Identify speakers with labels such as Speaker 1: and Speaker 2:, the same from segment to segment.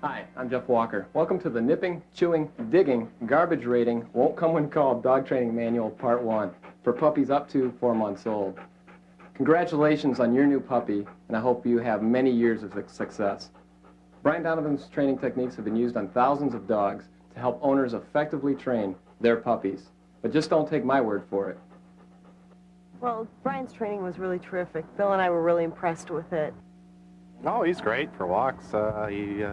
Speaker 1: Hi, I'm Jeff Walker. Welcome to the Nipping, Chewing, Digging, Garbage Rating, Won't Come When Called Dog Training Manual Part 1 for puppies up to 4 months old. Congratulations on your new puppy, and I hope you have many years of success. Brian Donovan's training techniques have been used on thousands of dogs to help owners effectively train their puppies. But just don't take my word for it.
Speaker 2: Well, Brian's training was really terrific. Bill and I were really impressed with it.
Speaker 3: Oh, he's great for walks. He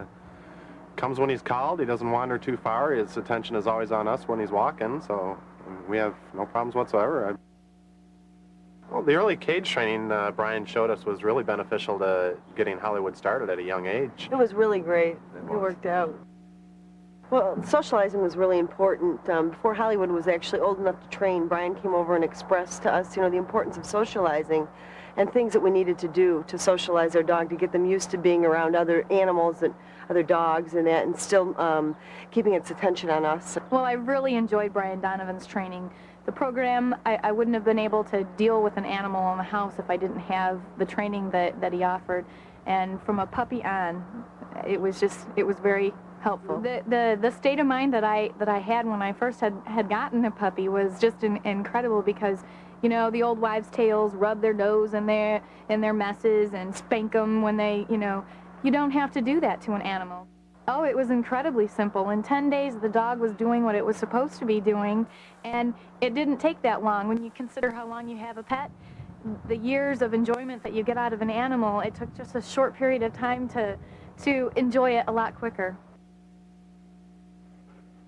Speaker 3: comes when he's called. He doesn't wander too far. His attention is always on us when he's walking, so we have no problems whatsoever. Well, the early cage training Brian showed us was really beneficial to getting Hollywood started at a young age.
Speaker 2: It was really great. It worked out. Well, socializing was really important. Before Hollywood was actually old enough to train, Brian came over and expressed to us, the importance of socializing and things that we needed to do to socialize our dog, to get them used to being around other animals and other dogs and that, and still keeping its attention on us.
Speaker 4: Well, I really enjoyed Brian Donovan's training. The program, I wouldn't have been able to deal with an animal in the house if I didn't have the training that he offered. And from a puppy on, it was very helpful. The state of mind that I had when I first had gotten a puppy was just incredible, because the old wives' tales, rub their nose in their messes and spank them when they, you don't have to do that to an animal. Oh, it was incredibly simple. In 10 days, the dog was doing what it was supposed to be doing, and it didn't take that long. When you consider how long you have a pet, the years of enjoyment that you get out of an animal, it took just a short period of time to enjoy it a lot quicker.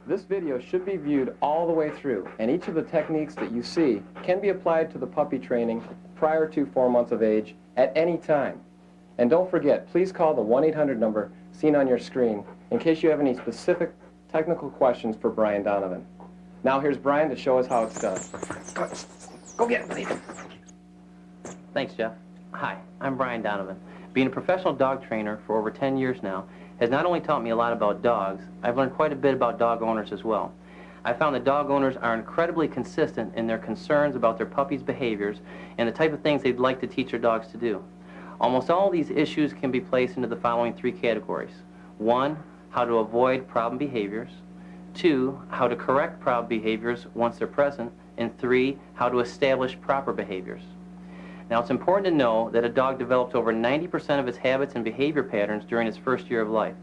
Speaker 1: This video should be viewed all the way through, and each of the techniques that you see can be applied to the puppy training prior to 4 months of age at any time. And don't forget, please call the 1-800 number seen on your screen in case you have any specific technical questions for Brian Donovan. Now here's Brian to show us how it's done.
Speaker 5: Go get it, please. Thanks, Jeff. Hi, I'm Brian Donovan. Being a professional dog trainer for over 10 years now has not only taught me a lot about dogs, I've learned quite a bit about dog owners as well. I found that dog owners are incredibly consistent in their concerns about their puppies' behaviors and the type of things they'd like to teach their dogs to do. Almost all of these issues can be placed into the following 3 categories. 1, how to avoid problem behaviors. 2, how to correct problem behaviors once they're present. And 3, how to establish proper behaviors. Now, it's important to know that a dog develops over 90% of its habits and behavior patterns during its first year of life.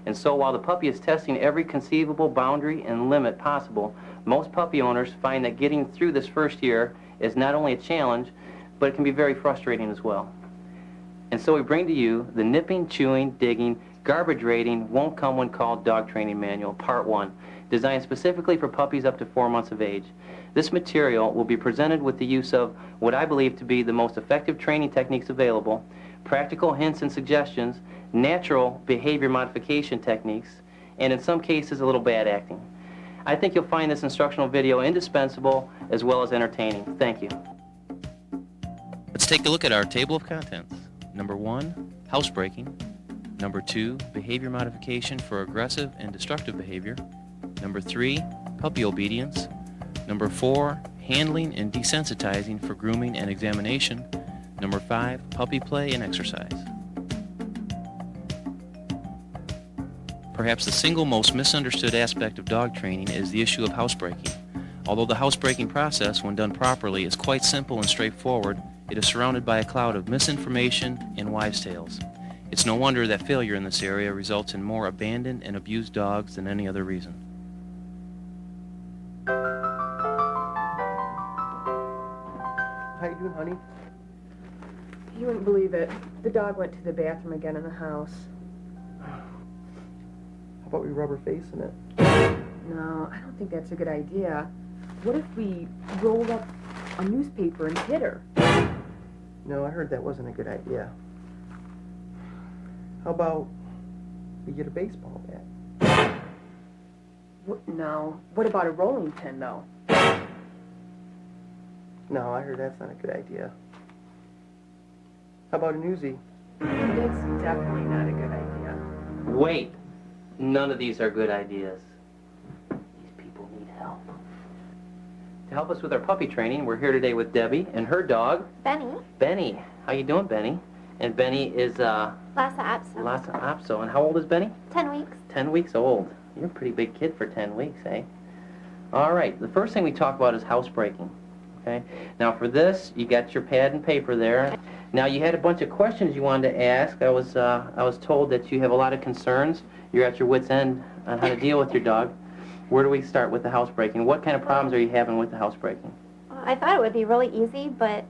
Speaker 5: And so while the puppy is testing every conceivable boundary and limit possible, most puppy owners find that getting through this first year is not only a challenge, but it can be very frustrating as well. And so we bring to you the Nipping, Chewing, Digging, Garbage Rating, Won't Come When Called Dog Training Manual, Part 1, designed specifically for puppies up to 4 months of age. This material will be presented with the use of what I believe to be the most effective training techniques available, practical hints and suggestions, natural behavior modification techniques, and in some cases a little bad acting. I think you'll find this instructional video indispensable as well as entertaining. Thank you.
Speaker 6: Let's take a look at our table of contents. Number 1, housebreaking. Number 2, behavior modification for aggressive and destructive behavior. Number 3, puppy obedience. Number 4, handling and desensitizing for grooming and examination. Number 5, puppy play and exercise. Perhaps the single most misunderstood aspect of dog training is the issue of housebreaking. Although the housebreaking process, when done properly, is quite simple and straightforward, it is surrounded by a cloud of misinformation and wives' tales. It's no wonder that failure in this area results in more abandoned and abused dogs than any other reason.
Speaker 1: How you doing, honey?
Speaker 2: You wouldn't believe it. The dog went to the bathroom again in the house.
Speaker 1: How about we rub her face in it?
Speaker 2: No, I don't think that's a good idea. What if we rolled up a newspaper and hit her?
Speaker 1: No, I heard that wasn't a good idea. How about we get a baseball bat?
Speaker 2: No. What about a rolling pin, though?
Speaker 1: No, I heard that's not a good idea. How about an Uzi?
Speaker 2: That's definitely not a good idea.
Speaker 5: Wait. None of these are good ideas. These people need help. To help us with our puppy training, we're here today with Debbie and her dog,
Speaker 4: Benny.
Speaker 5: Benny. How you doing, Benny? And Benny is
Speaker 7: Lassa Apso.
Speaker 5: Lhasa Apso. And how old is Benny?
Speaker 7: 10 weeks.
Speaker 5: 10 weeks old. You're a pretty big kid for 10 weeks, eh? All right, the first thing we talk about is housebreaking, okay? Now for this, you got your pad and paper there. Now you had a bunch of questions you wanted to ask. I was told that you have a lot of concerns. You're at your wit's end on how to deal with your dog. Where do we start with the housebreaking? What kind of problems are you having with the housebreaking?
Speaker 7: Well, I thought it would be really easy, but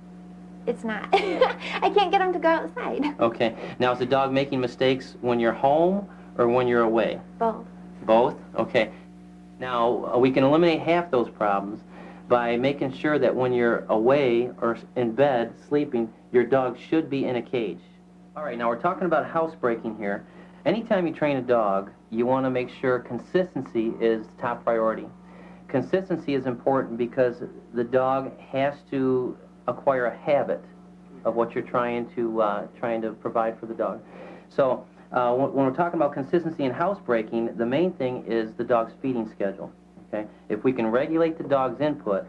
Speaker 7: it's not. I can't get him to go outside.
Speaker 5: Okay, now is the dog making mistakes when you're home or when you're away?
Speaker 7: Both.
Speaker 5: Both? Okay. Now, we can eliminate half those problems by making sure that when you're away or in bed sleeping, your dog should be in a cage. All right, now we're talking about housebreaking here. Anytime you train a dog, you want to make sure consistency is top priority. Consistency is important because the dog has to acquire a habit of what you're trying to provide for the dog. So when we're talking about consistency in housebreaking, the main thing is the dog's feeding schedule. Okay, if we can regulate the dog's input,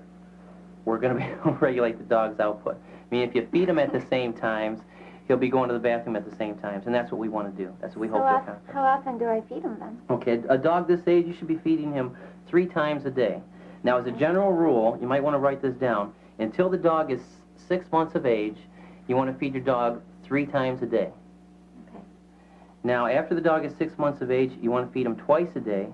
Speaker 5: we're going to be able to regulate the dog's output. I mean, if you feed him at the same times, he'll be going to the bathroom at the same times, and that's what we want to do. That's what we hope to accomplish.
Speaker 7: How often do I feed him then?
Speaker 5: Okay, a dog this age, you should be feeding him 3 times a day. Now, as a general rule, you might want to write this down. Until the dog is 6 months of age, you want to feed your dog 3 times a day.
Speaker 7: Okay.
Speaker 5: Now, after the dog is 6 months of age, you want to feed him twice a day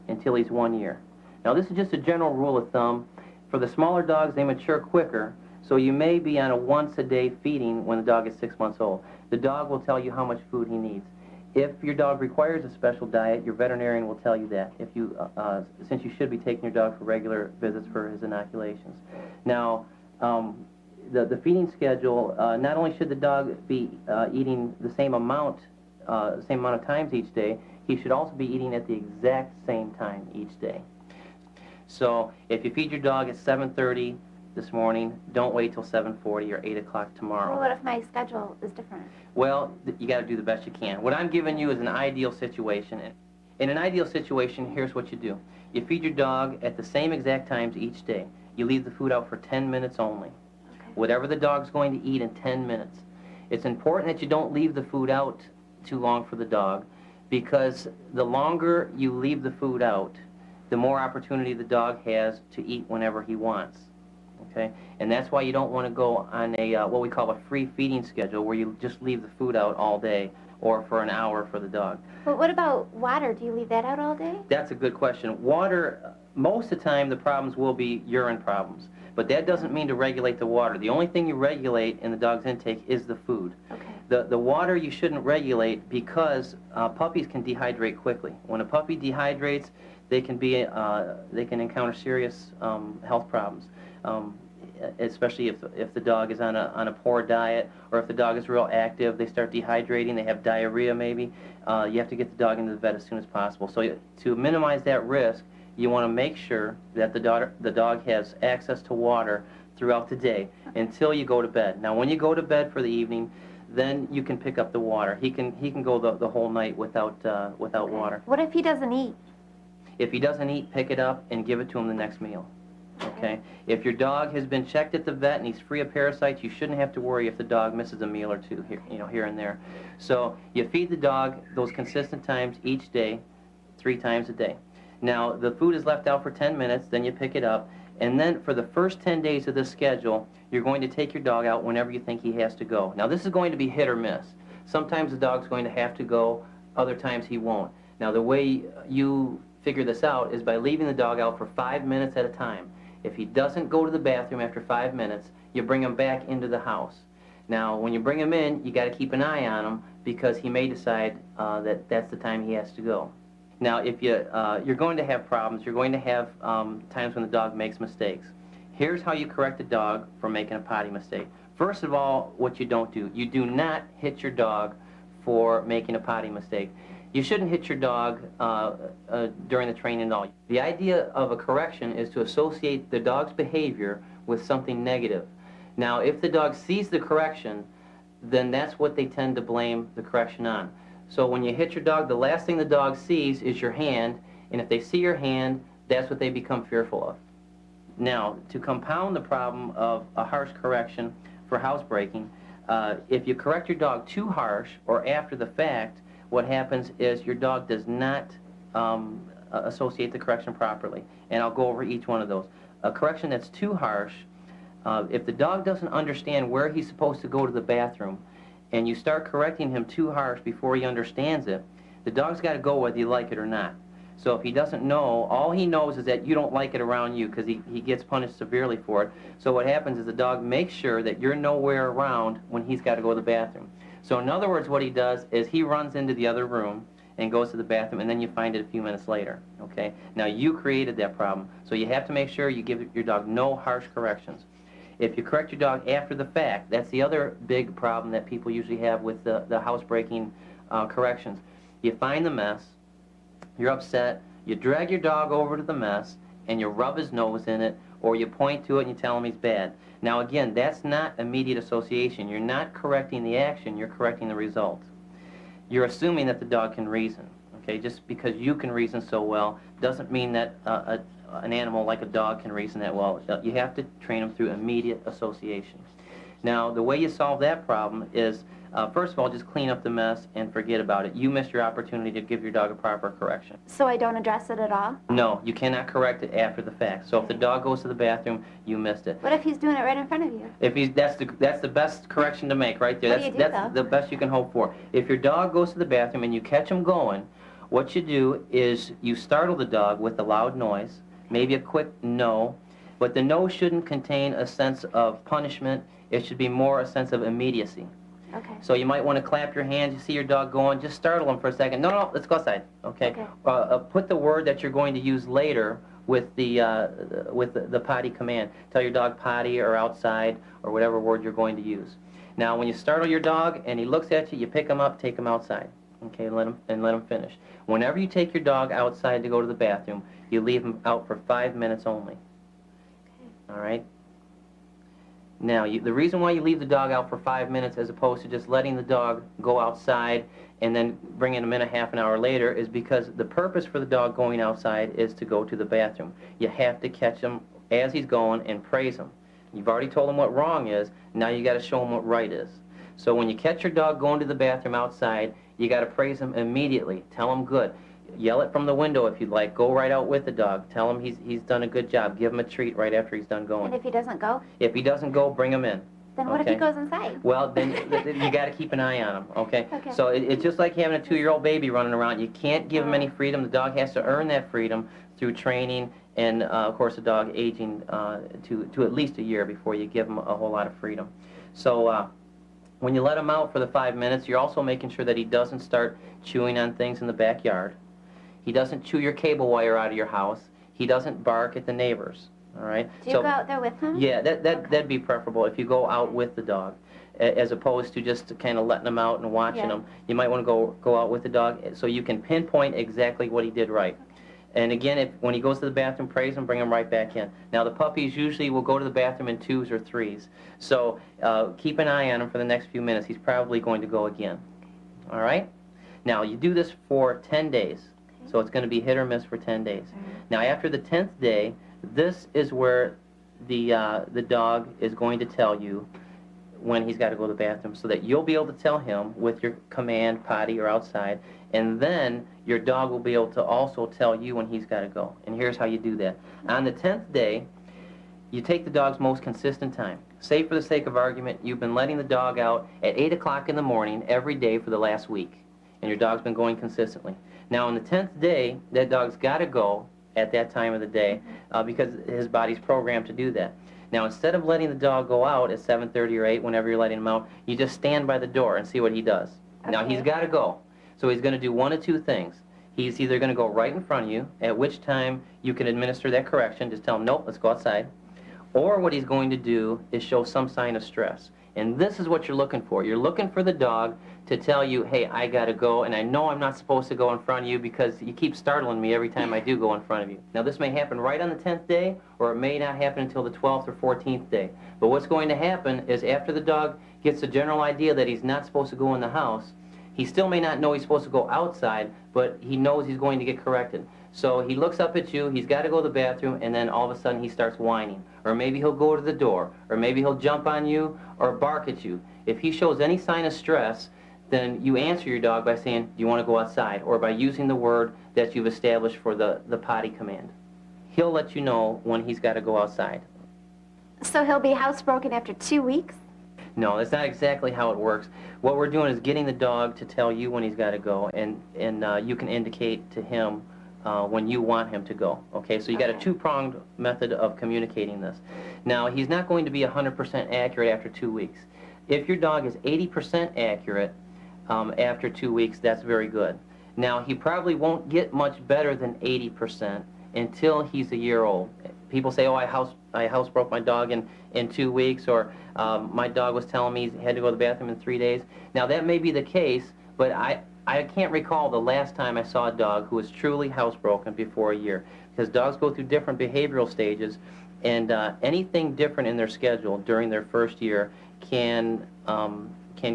Speaker 5: until he's 1 year. Now, this is just a general rule of thumb. For the smaller dogs, they mature quicker, so you may be on a once-a-day feeding when the dog is 6 months old. The dog will tell you how much food he needs. If your dog requires a special diet, your veterinarian will tell you that, if you, since you should be taking your dog for regular visits for his inoculations. Now, the feeding schedule, not only should the dog be eating the same amount of times each day, he should also be eating at the exact same time each day. So if you feed your dog at 7:30 this morning, don't wait till 7:40 or 8 o'clock tomorrow.
Speaker 7: Well, what if my schedule is different?
Speaker 5: Well, you got to do the best you can. What I'm giving you is an ideal situation. In an ideal situation, here's what you do. You feed your dog at the same exact times each day. You leave the food out for 10 minutes only.
Speaker 7: Okay.
Speaker 5: Whatever the dog's going to eat in 10 minutes. It's important that you don't leave the food out too long for the dog, because the longer you leave the food out, the more opportunity the dog has to eat whenever he wants. Okay? And that's why you don't want to go on a what we call a free feeding schedule, where you just leave the food out all day or for an hour for the dog.
Speaker 7: But what about water? Do you leave that out all day?
Speaker 5: That's a good question. Water, most of the time the problems will be urine problems, but that doesn't mean to regulate the water. The only thing you regulate in the dog's intake is the food.
Speaker 7: Okay.
Speaker 5: The water you shouldn't regulate, because puppies can dehydrate quickly. When a puppy dehydrates, they can encounter serious health problems. Especially if the dog is on a poor diet, or if the dog is real active, they start dehydrating, they have diarrhea maybe. You have to get the dog into the vet as soon as possible. So to minimize that risk, you want to make sure that the dog has access to water throughout the day until you go to bed. Now, when you go to bed for the evening, then you can pick up the water. He can go the whole night without water.
Speaker 7: What if he doesn't eat?
Speaker 5: If he doesn't eat, pick it up and give it to him the next meal. Okay? If your dog has been checked at the vet and he's free of parasites, you shouldn't have to worry if the dog misses a meal or two here and there. So you feed the dog those consistent times each day, 3 times a day. Now, the food is left out for 10 minutes, then you pick it up, and then for the first 10 days of this schedule, you're going to take your dog out whenever you think he has to go. Now, this is going to be hit or miss. Sometimes the dog's going to have to go, other times he won't. Now, the way you figure this out is by leaving the dog out for 5 minutes at a time. If he doesn't go to the bathroom after 5 minutes, you bring him back into the house. Now, when you bring him in, you got to keep an eye on him, because he may decide that that's the time he has to go. Now, if you're going to have problems, you're going to have times when the dog makes mistakes. Here's how you correct a dog for making a potty mistake. First of all, what you don't do. You do not hit your dog for making a potty mistake. You shouldn't hit your dog during the training at all. The idea of a correction is to associate the dog's behavior with something negative. Now, if the dog sees the correction, then that's what they tend to blame the correction on. So when you hit your dog, the last thing the dog sees is your hand, and if they see your hand, that's what they become fearful of. Now, to compound the problem of a harsh correction for housebreaking, If you correct your dog too harsh or after the fact, what happens is your dog does not associate the correction properly. And I'll go over each one of those. A correction that's too harsh, if the dog doesn't understand where he's supposed to go to the bathroom, and you start correcting him too harsh before he understands it, the dog's got to go whether you like it or not. So if he doesn't know, all he knows is that you don't like it around you because he gets punished severely for it. So what happens is the dog makes sure that you're nowhere around when he's got to go to the bathroom. So in other words, what he does is he runs into the other room and goes to the bathroom, and then you find it a few minutes later, okay? Now, you created that problem, so you have to make sure you give your dog no harsh corrections. If you correct your dog after the fact, that's the other big problem that people usually have with the housebreaking corrections. You find the mess, you're upset, you drag your dog over to the mess, and you rub his nose in it, or you point to it and you tell him he's bad. Now, again, that's not immediate association. You're not correcting the action, you're correcting the result. You're assuming that the dog can reason, okay? Just because you can reason so well doesn't mean that an animal like a dog can reason that well. You have to train them through immediate association. Now, the way you solve that problem is, first of all, just clean up the mess and forget about it. You missed your opportunity to give your dog a proper correction.
Speaker 7: So I don't address it at all?
Speaker 5: No, you cannot correct it after the fact. So if the dog goes to the bathroom, you missed it.
Speaker 7: What if he's doing it right in front of you?
Speaker 5: If he's, that's the best correction to make right there.
Speaker 7: What do you do,
Speaker 5: That's
Speaker 7: though?
Speaker 5: the best you can hope for. If your dog goes to the bathroom and you catch him going, what you do is you startle the dog with a loud noise, maybe a quick no, but the no shouldn't contain a sense of punishment. It should be more a sense of immediacy.
Speaker 7: Okay.
Speaker 5: So you might want to clap your hands. You see your dog going, just startle him for a second. No, no, let's go outside. Okay. Put the word that you're going to use later with the potty command. Tell your dog potty or outside or whatever word you're going to use. Now, when you startle your dog and he looks at you, you pick him up, take him outside. Okay, let him finish. Whenever you take your dog outside to go to the bathroom, you leave him out for 5 minutes only.
Speaker 7: Okay.
Speaker 5: All right. Now, the reason why you leave the dog out for 5 minutes as opposed to just letting the dog go outside and then bringing him in a half an hour later is because the purpose for the dog going outside is to go to the bathroom. You have to catch him as he's going and praise him. You've already told him what wrong is, now you got to show him what right is. So when you catch your dog going to the bathroom outside, you got to praise him immediately. Tell him good. Yell it from the window if you'd like. Go right out with the dog. Tell him he's done a good job. Give him a treat right after he's done going.
Speaker 7: And if he doesn't go?
Speaker 5: If he doesn't go, bring him in.
Speaker 7: Then what if he goes inside?
Speaker 5: Well, then you got to keep an eye on him, okay?
Speaker 7: Okay.
Speaker 5: So it's just like having a 2-year-old baby running around. You can't give him any freedom. The dog has to earn that freedom through training and, of course, the dog aging to at least a year before you give him a whole lot of freedom. So when you let him out for the 5 minutes, you're also making sure that he doesn't start chewing on things in the backyard. He doesn't chew your cable wire out of your house. He doesn't bark at the neighbors. All right.
Speaker 7: Do you go out there with him?
Speaker 5: Yeah, that'd be preferable if you go out with the dog, as opposed to just kind of letting him out and watching him. You might want to go out with the dog so you can pinpoint exactly what he did right. And again, when he goes to the bathroom, praise him, bring him right back in. Now, the puppies usually will go to the bathroom in 2s or 3s. So keep an eye on him for the next few minutes. He's probably going to go again. All right? Now, you do this for 10 days. So it's going to be hit or miss for 10 days. Now, after the 10th day, this is where the dog is going to tell you when he's got to go to the bathroom so that you'll be able to tell him with your command, potty, or outside, and then your dog will be able to also tell you when he's got to go. And here's how you do that. On the 10th day, you take the dog's most consistent time. Say, for the sake of argument, you've been letting the dog out at 8 o'clock in the morning every day for the last week, and your dog's been going consistently. Now, on the 10th day, that dog's got to go at that time of the day because his body's programmed to do that. Now, instead of letting the dog go out at 7:30 or 8, whenever you're letting him out, you just stand by the door and see what he does. Okay. Now, he's got to go. So he's going to do one of two things. He's either going to go right in front of you, at which time you can administer that correction. Just tell him, nope, let's go outside. Or what he's going to do is show some sign of stress. And this is what you're looking for. You're looking for the dog to tell you, hey, I got to go, and I know I'm not supposed to go in front of you because you keep startling me every time I do go in front of you. Now, this may happen right on the 10th day, or it may not happen until the 12th or 14th day. But what's going to happen is after the dog gets the general idea that he's not supposed to go in the house, he still may not know he's supposed to go outside, but he knows he's going to get corrected. So he looks up at you, he's got to go to the bathroom, and then all of a sudden he starts whining. Or maybe he'll go to the door, or maybe he'll jump on you or bark at you. If he shows any sign of stress, then you answer your dog by saying, do you want to go outside? Or by using the word that you've established for the potty command. He'll let you know when he's got to go outside.
Speaker 7: So he'll be housebroken after 2 weeks?
Speaker 5: No, that's not exactly how it works. What we're doing is getting the dog to tell you when he's got to go, and you can indicate to him when you want him to go. Okay, so you got a two-pronged method of communicating this. Now, he's not going to be 100% accurate after 2 weeks. If your dog is 80% accurate after 2 weeks, that's very good. Now, he probably won't get much better than 80% until he's a year old. People say, oh, I housebroke my dog in 2 weeks, or my dog was telling me he had to go to the bathroom in 3 days. Now, that may be the case, but I can't recall the last time I saw a dog who was truly housebroken before a year, because dogs go through different behavioral stages, and anything different in their schedule during their first year can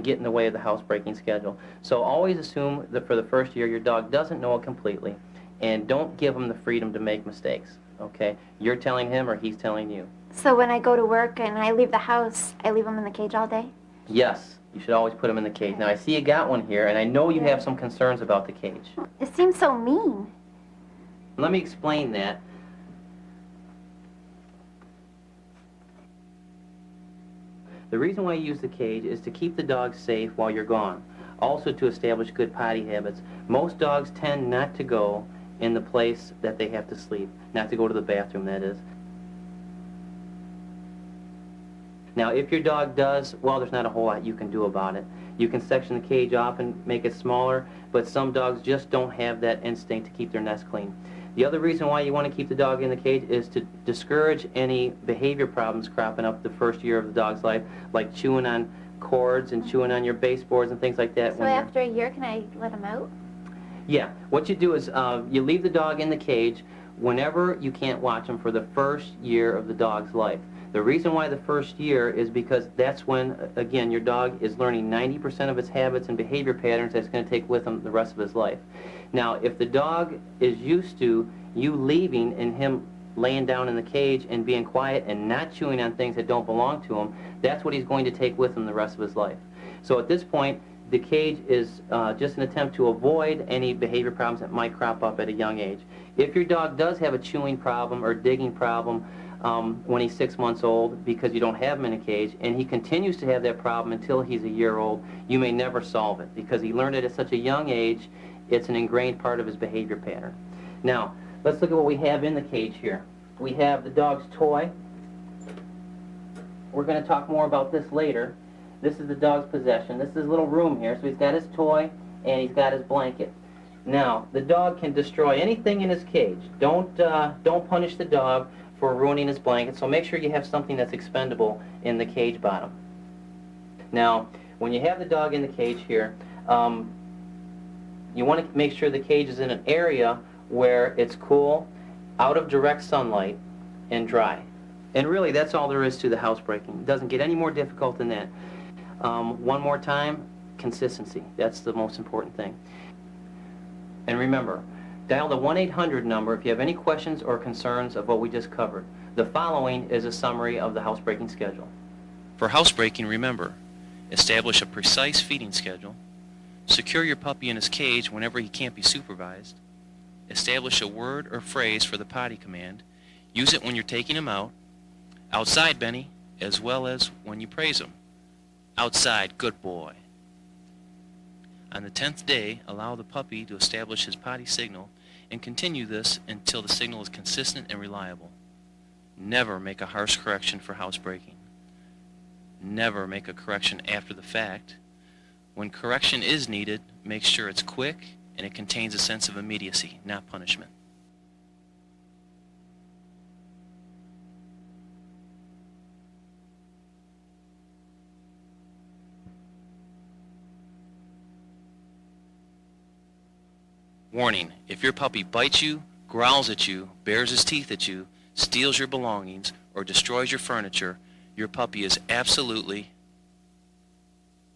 Speaker 5: get in the way of the housebreaking schedule. So always assume that for the first year your dog doesn't know it completely, and don't give him the freedom to make mistakes. Okay, you're telling him or he's telling you.
Speaker 7: So when I go to work and I leave the house, I leave him in the cage all day?
Speaker 5: Yes, you should always put him in the cage. Now I see you got one here, and I know you have some concerns about the cage.
Speaker 7: It seems so mean.
Speaker 5: Let me explain that. The reason why you use the cage is to keep the dog safe while you're gone. Also to establish good potty habits. Most dogs tend not to go in the place that they have to sleep. Not to go to the bathroom, that is. Now, if your dog does, well, there's not a whole lot you can do about it. You can section the cage off and make it smaller, but some dogs just don't have that instinct to keep their nest clean. The other reason why you want to keep the dog in the cage is to discourage any behavior problems cropping up the first year of the dog's life, like chewing on cords and chewing on your baseboards and things like that.
Speaker 7: So after a year, can I let him out?
Speaker 5: Yeah. What you do is you leave the dog in the cage whenever you can't watch him for the first year of the dog's life. The reason why the first year is because that's when, again, your dog is learning 90% of its habits and behavior patterns that's going to take with him the rest of his life. Now, if the dog is used to you leaving and him laying down in the cage and being quiet and not chewing on things that don't belong to him, that's what he's going to take with him the rest of his life. So at this point, the cage is just an attempt to avoid any behavior problems that might crop up at a young age. If your dog does have a chewing problem or digging problem when he's 6 months old because you don't have him in a cage, and he continues to have that problem until he's a year old, you may never solve it because he learned it at such a young age. It's an ingrained part of his behavior pattern. Now, let's look at what we have in the cage here. We have the dog's toy. We're going to talk more about this later. This is the dog's possession. This is his little room here. So he's got his toy and he's got his blanket. Now, the dog can destroy anything in his cage. Don't punish the dog for ruining his blanket, so make sure you have something that's expendable in the cage bottom. Now, when you have the dog in the cage here, you want to make sure the cage is in an area where it's cool, out of direct sunlight, and dry. And really, that's all there is to the housebreaking. It doesn't get any more difficult than that. One more time, consistency. That's the most important thing. And remember, dial the 1-800 number if you have any questions or concerns of what we just covered. The following is a summary of the housebreaking schedule.
Speaker 6: For housebreaking, remember, establish a precise feeding schedule, secure your puppy in his cage whenever he can't be supervised, establish a word or phrase for the potty command, use it when you're taking him out, outside, Benny, as well as when you praise him. Outside, good boy. On the 10th day, allow the puppy to establish his potty signal and continue this until the signal is consistent and reliable. Never make a harsh correction for housebreaking. Never make a correction after the fact. When correction is needed, make sure it's quick and it contains a sense of immediacy, not punishment. Warning, if your puppy bites you, growls at you, bares his teeth at you, steals your belongings, or destroys your furniture, your puppy is absolutely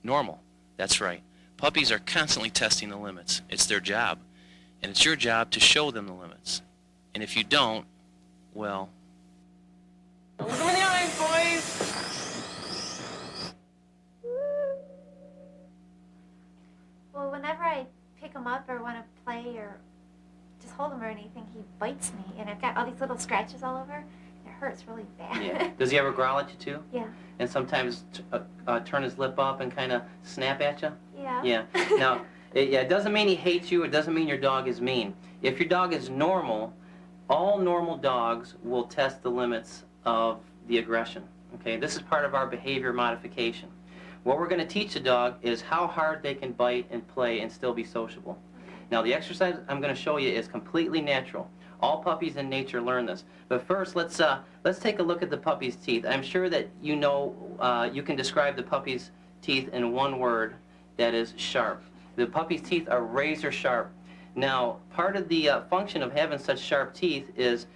Speaker 6: normal. That's right. Puppies are constantly testing the limits. It's their job. And it's your job to show them the limits. And if you don't, well...
Speaker 8: Look them in the eyes, boys!
Speaker 7: him up or want to play or just hold him or anything, he bites me, and I've got all these little scratches all over. It hurts really bad.
Speaker 5: Yeah. Does he ever growl at you too?
Speaker 7: Yeah.
Speaker 5: And sometimes turn his lip up and kind of snap at you?
Speaker 7: Yeah.
Speaker 5: Yeah. Now, it doesn't mean he hates you. It doesn't mean your dog is mean. If your dog is normal, all normal dogs will test the limits of the aggression. Okay, this is part of our behavior modification. What we're going to teach the dog is how hard they can bite and play and still be sociable. Now, the exercise I'm going to show you is completely natural. All puppies in nature learn this. But first, let's take a look at the puppy's teeth. I'm sure that you know you can describe the puppy's teeth in one word, that is sharp. The puppy's teeth are razor sharp. Now, part of the function of having such sharp teeth is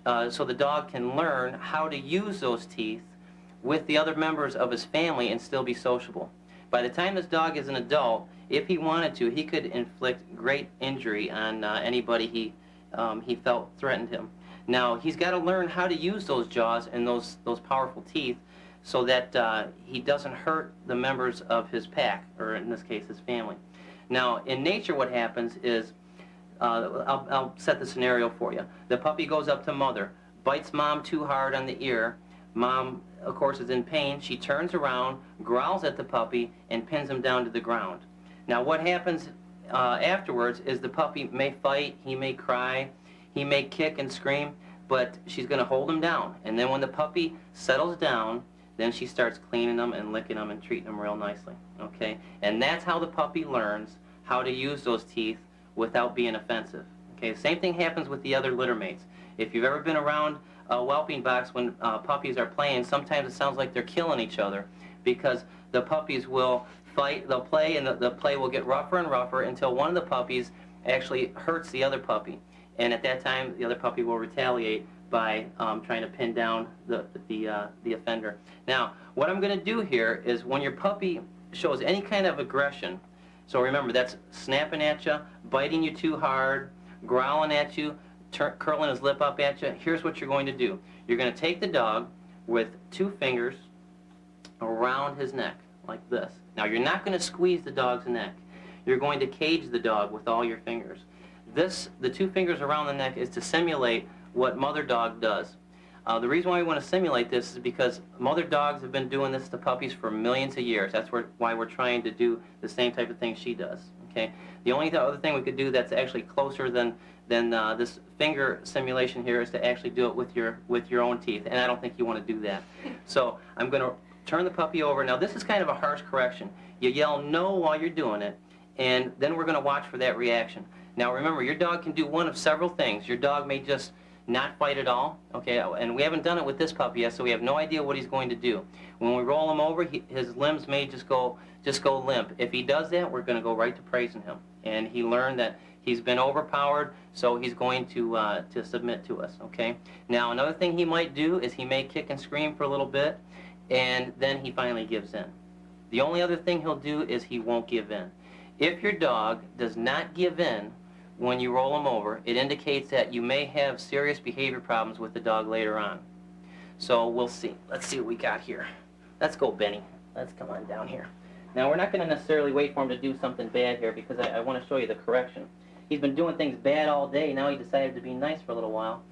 Speaker 5: so the dog can learn how to use those teeth with the other members of his family and still be sociable. By the time this dog is an adult, if he wanted to, he could inflict great injury on anybody he felt threatened him. Now, he's got to learn how to use those jaws and those powerful teeth so that he doesn't hurt the members of his pack, or in this case, his family. Now, in nature, what happens is, I'll set the scenario for you. The puppy goes up to mother, bites mom too hard on the ear. Mom, of course, is in pain. She turns around, growls at the puppy, and pins him down to the ground. Now, what happens afterwards is the puppy may fight, he may cry, he may kick and scream, but she's going to hold him down. And then when the puppy settles down, then she starts cleaning them and licking them and treating them real nicely, okay? And that's how the puppy learns how to use those teeth without being offensive, okay? Same thing happens with the other litter mates. If you've ever been around a whelping box when puppies are playing, sometimes it sounds like they're killing each other because the puppies will fight, they'll play, and the play will get rougher and rougher until one of the puppies actually hurts the other puppy. And at that time, the other puppy will retaliate by trying to pin down the offender. Now, what I'm going to do here is when your puppy shows any kind of aggression, so remember, that's snapping at you, biting you too hard, growling at you, curling his lip up at you, here's what you're going to do. You're going to take the dog with 2 fingers around his neck, like this. Now, you're not going to squeeze the dog's neck. You're going to cage the dog with all your fingers. The 2 fingers around the neck is to simulate what mother dog does. The reason why we want to simulate this is because mother dogs have been doing this to puppies for millions of years. That's why we're trying to do the same type of thing she does. Okay. The only other thing we could do that's actually closer than this finger simulation here is to actually do it with your own teeth, and I don't think you want to do that. So I'm going to turn the puppy over. Now, this is kind of a harsh correction. You yell no while you're doing it, and then we're going to watch for that reaction. Now, remember, your dog can do one of several things. Your dog may just not fight at all, okay, and we haven't done it with this puppy yet, so we have no idea what he's going to do. When we roll him over, his limbs may just go limp. If he does that, we're going to go right to praising him. And he learned that he's been overpowered, so he's going to submit to us, okay? Now, another thing he might do is he may kick and scream for a little bit, and then he finally gives in. The only other thing he'll do is he won't give in. If your dog does not give in when you roll him over, it indicates that you may have serious behavior problems with the dog later on. So we'll see. Let's see what we got here. Let's go, Benny. Let's come on down here. Now, we're not going to necessarily wait for him to do something bad here because I want to show you the correction. He's been doing things bad all day. Now he decided to be nice for a little while.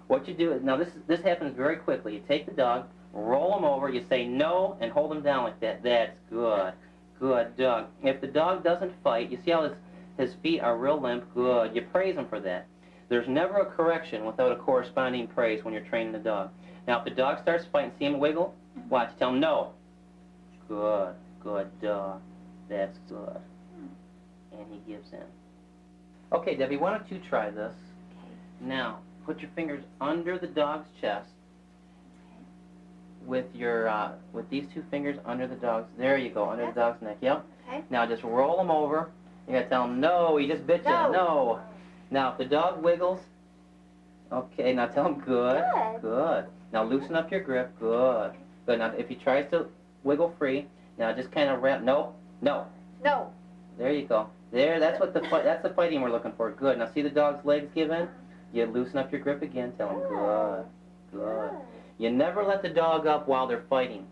Speaker 5: What you do is, now this happens very quickly. You take the dog, roll him over, you say no, and hold him down like that. That's good. Good dog. If the dog doesn't fight, you see how his feet are real limp? Good. You praise him for that. There's never a correction without a corresponding praise when you're training the dog. Now, if the dog starts fighting, see him wiggle? Watch. Tell him no. Good. Good dog. That's good. And he gives in. Okay, Debbie, why don't you try this?
Speaker 7: Okay.
Speaker 5: Now, put your fingers under the dog's chest with these 2 fingers under the dog's, there you go, under the dog's neck, yep.
Speaker 7: Okay.
Speaker 5: Now just roll him over. You gotta tell him, no, he just bit you, no. Now if the dog wiggles, okay, now tell him good, good. Now loosen up your grip, good. Good, now if he tries to wiggle free, now just kind of wrap, no, no.
Speaker 7: No.
Speaker 5: There you go. There, that's the fighting we're looking for, good. Now see the dog's legs give in? You loosen up your grip again, tell him good, good. You never let the dog up while they're fighting.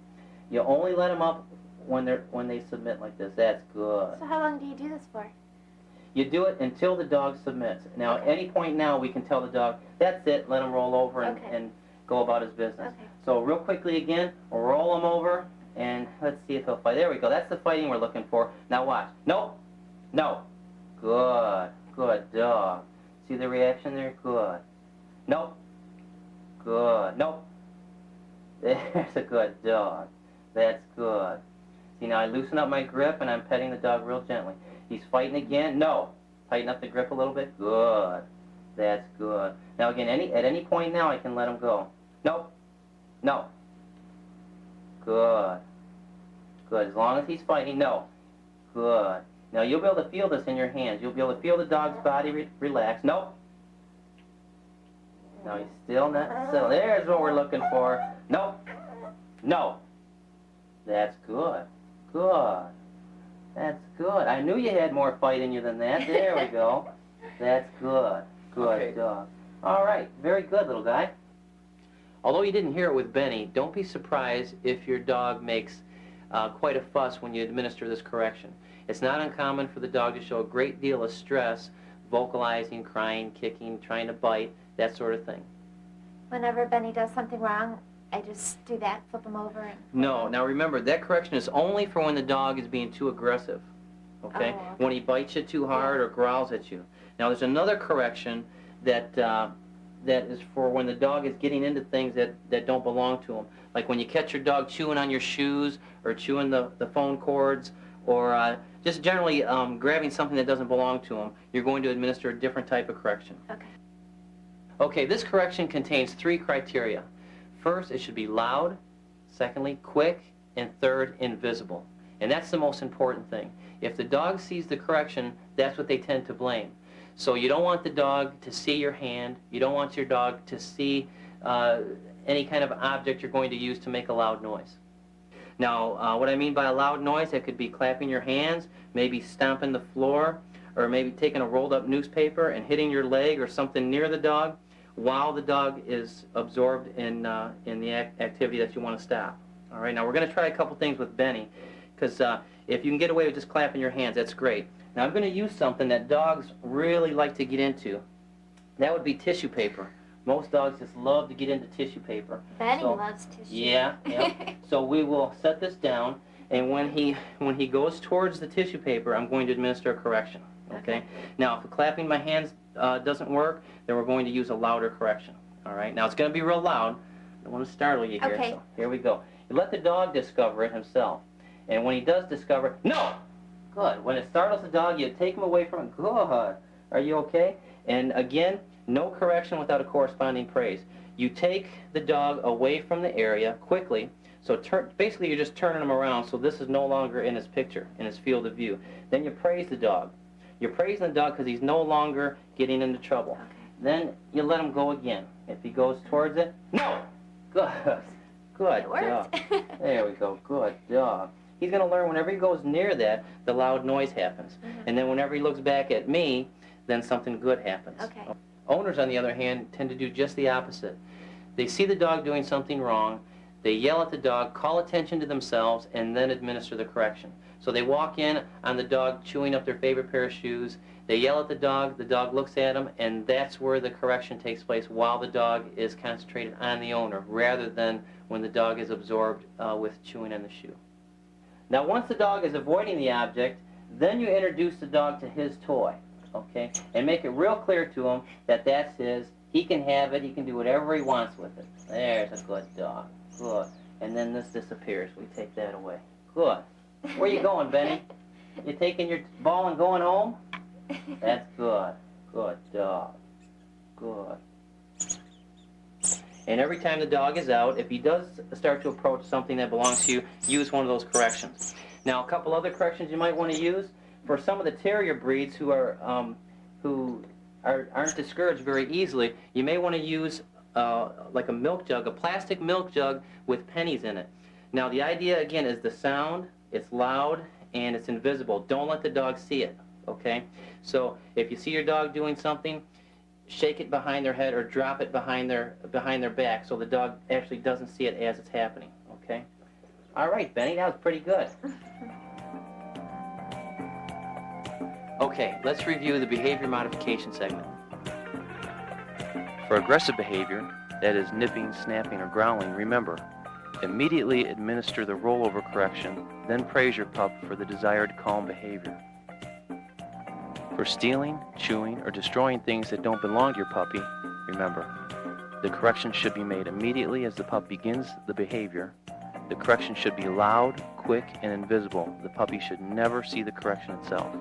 Speaker 5: You only let them up when they submit like this. That's good.
Speaker 7: So how long do you do this for?
Speaker 5: You do it until the dog submits. Now, at any point now, we can tell the dog, that's it, let him roll over and go about his business.
Speaker 7: Okay.
Speaker 5: So real quickly again, we'll roll him over, and let's see if he'll fight. There we go. That's the fighting we're looking for. Now watch. Nope. No. Good. Good dog. See the reaction there? Good. Nope. Good. Nope. There's a good dog. That's good. See, now I loosen up my grip, and I'm petting the dog real gently. He's fighting again. No. Tighten up the grip a little bit. Good. That's good. Now again, at any point now, I can let him go. Nope. No. Good. Good. As long as he's fighting, no. Good. Now you'll be able to feel this in your hands. You'll be able to feel the dog's body relax. Nope. No, he's still not. So there's what we're looking for. Nope. No. That's good. Good. That's good. I knew you had more fight in you than that. There we go. That's good. Good dog. All right. Very good, little guy. Although you didn't hear it with Benny, don't be surprised if your dog makes quite a fuss when you administer this correction. It's not uncommon for the dog to show a great deal of stress, vocalizing, crying, kicking, trying to bite, that sort of thing.
Speaker 7: Whenever Benny does something wrong, I just do that, flip him over. And
Speaker 5: No, now remember, that correction is only for when the dog is being too aggressive, okay?
Speaker 7: Oh, okay.
Speaker 5: When he bites you too hard or growls at you. Now there's another correction that is for when the dog is getting into things that don't belong to him. Like when you catch your dog chewing on your shoes or chewing the phone cords or just generally grabbing something that doesn't belong to him, you're going to administer a different type of correction.
Speaker 7: Okay.
Speaker 5: Okay, this correction contains 3 criteria. First, it should be loud. Secondly, quick. And third, invisible. And that's the most important thing. If the dog sees the correction, that's what they tend to blame. So you don't want the dog to see your hand. You don't want your dog to see any kind of object you're going to use to make a loud noise. Now, what I mean by a loud noise, it could be clapping your hands, maybe stomping the floor, or maybe taking a rolled up newspaper and hitting your leg or something near the dog while the dog is absorbed in the activity that you want to stop. All right, now we're going to try a couple things with Benny, because if you can get away with just clapping your hands, that's great. Now I'm going to use something that dogs really like to get into. That would be tissue paper. Most dogs just love to get into tissue paper.
Speaker 7: Benny loves tissue.
Speaker 5: Yeah. So we will set this down, and when he goes towards the tissue paper, I'm going to administer a correction. Okay? Now, if clapping my hands doesn't work, then we're going to use a louder correction. All right? Now, it's going to be real loud. I don't want to startle you here.
Speaker 7: Okay.
Speaker 5: So here we go. You let the dog discover it himself. And when he does discover it, no! Good. When it startles the dog, you take him away from it. Good. Are you okay? And again, no correction without a corresponding praise. You take the dog away from the area quickly. So basically, you're just turning him around, so this is no longer in his picture, in his field of view. Then you praise the dog. You're praising the dog because he's no longer getting into trouble.
Speaker 7: Okay.
Speaker 5: Then you let him go again. If he goes towards it, no! Good. Good
Speaker 7: It worked.
Speaker 5: dog. There we go. Good dog. He's going to learn whenever he goes near that, the loud noise happens. And then whenever he looks back at me, then something good happens.
Speaker 7: Okay.
Speaker 5: Owners, on the other hand, tend to do just the opposite. They see the dog doing something wrong, they yell at the dog, call attention to themselves, and then administer the correction. So they walk in on the dog chewing up their favorite pair of shoes, they yell at the dog looks at them, and that's where the correction takes place while the dog is concentrated on the owner, rather than when the dog is absorbed with chewing on the shoe. Now, once the dog is avoiding the object, then you introduce the dog to his toy, okay? And make it real clear to him that that's his. He can have it. He can do whatever he wants with it. There's a good dog. Good. And then this disappears. We take that away. Good. Where you going, Benny? You taking your ball and going home? That's good. Good dog. Good. And every time the dog is out, if he does start to approach something that belongs to you, use one of those corrections. Now, a couple other corrections you might want to use. For some of the terrier breeds who aren't discouraged very easily, you may want to use like a milk jug, a plastic milk jug with pennies in it. Now, the idea, again, is the sound, it's loud, and it's invisible. Don't let the dog see it, okay? So if you see your dog doing something, shake it behind their head or drop it behind their back so the dog actually doesn't see it as it's happening, okay? All right, Benny, that was pretty good. Okay, let's review the behavior modification segment.
Speaker 6: For aggressive behavior, that is nipping, snapping, or growling, remember, immediately administer the rollover correction, then praise your pup for the desired calm behavior. For stealing, chewing, or destroying things that don't belong to your puppy, remember, the correction should be made immediately as the pup begins the behavior. The correction should be loud, quick, and invisible. The puppy should never see the correction itself.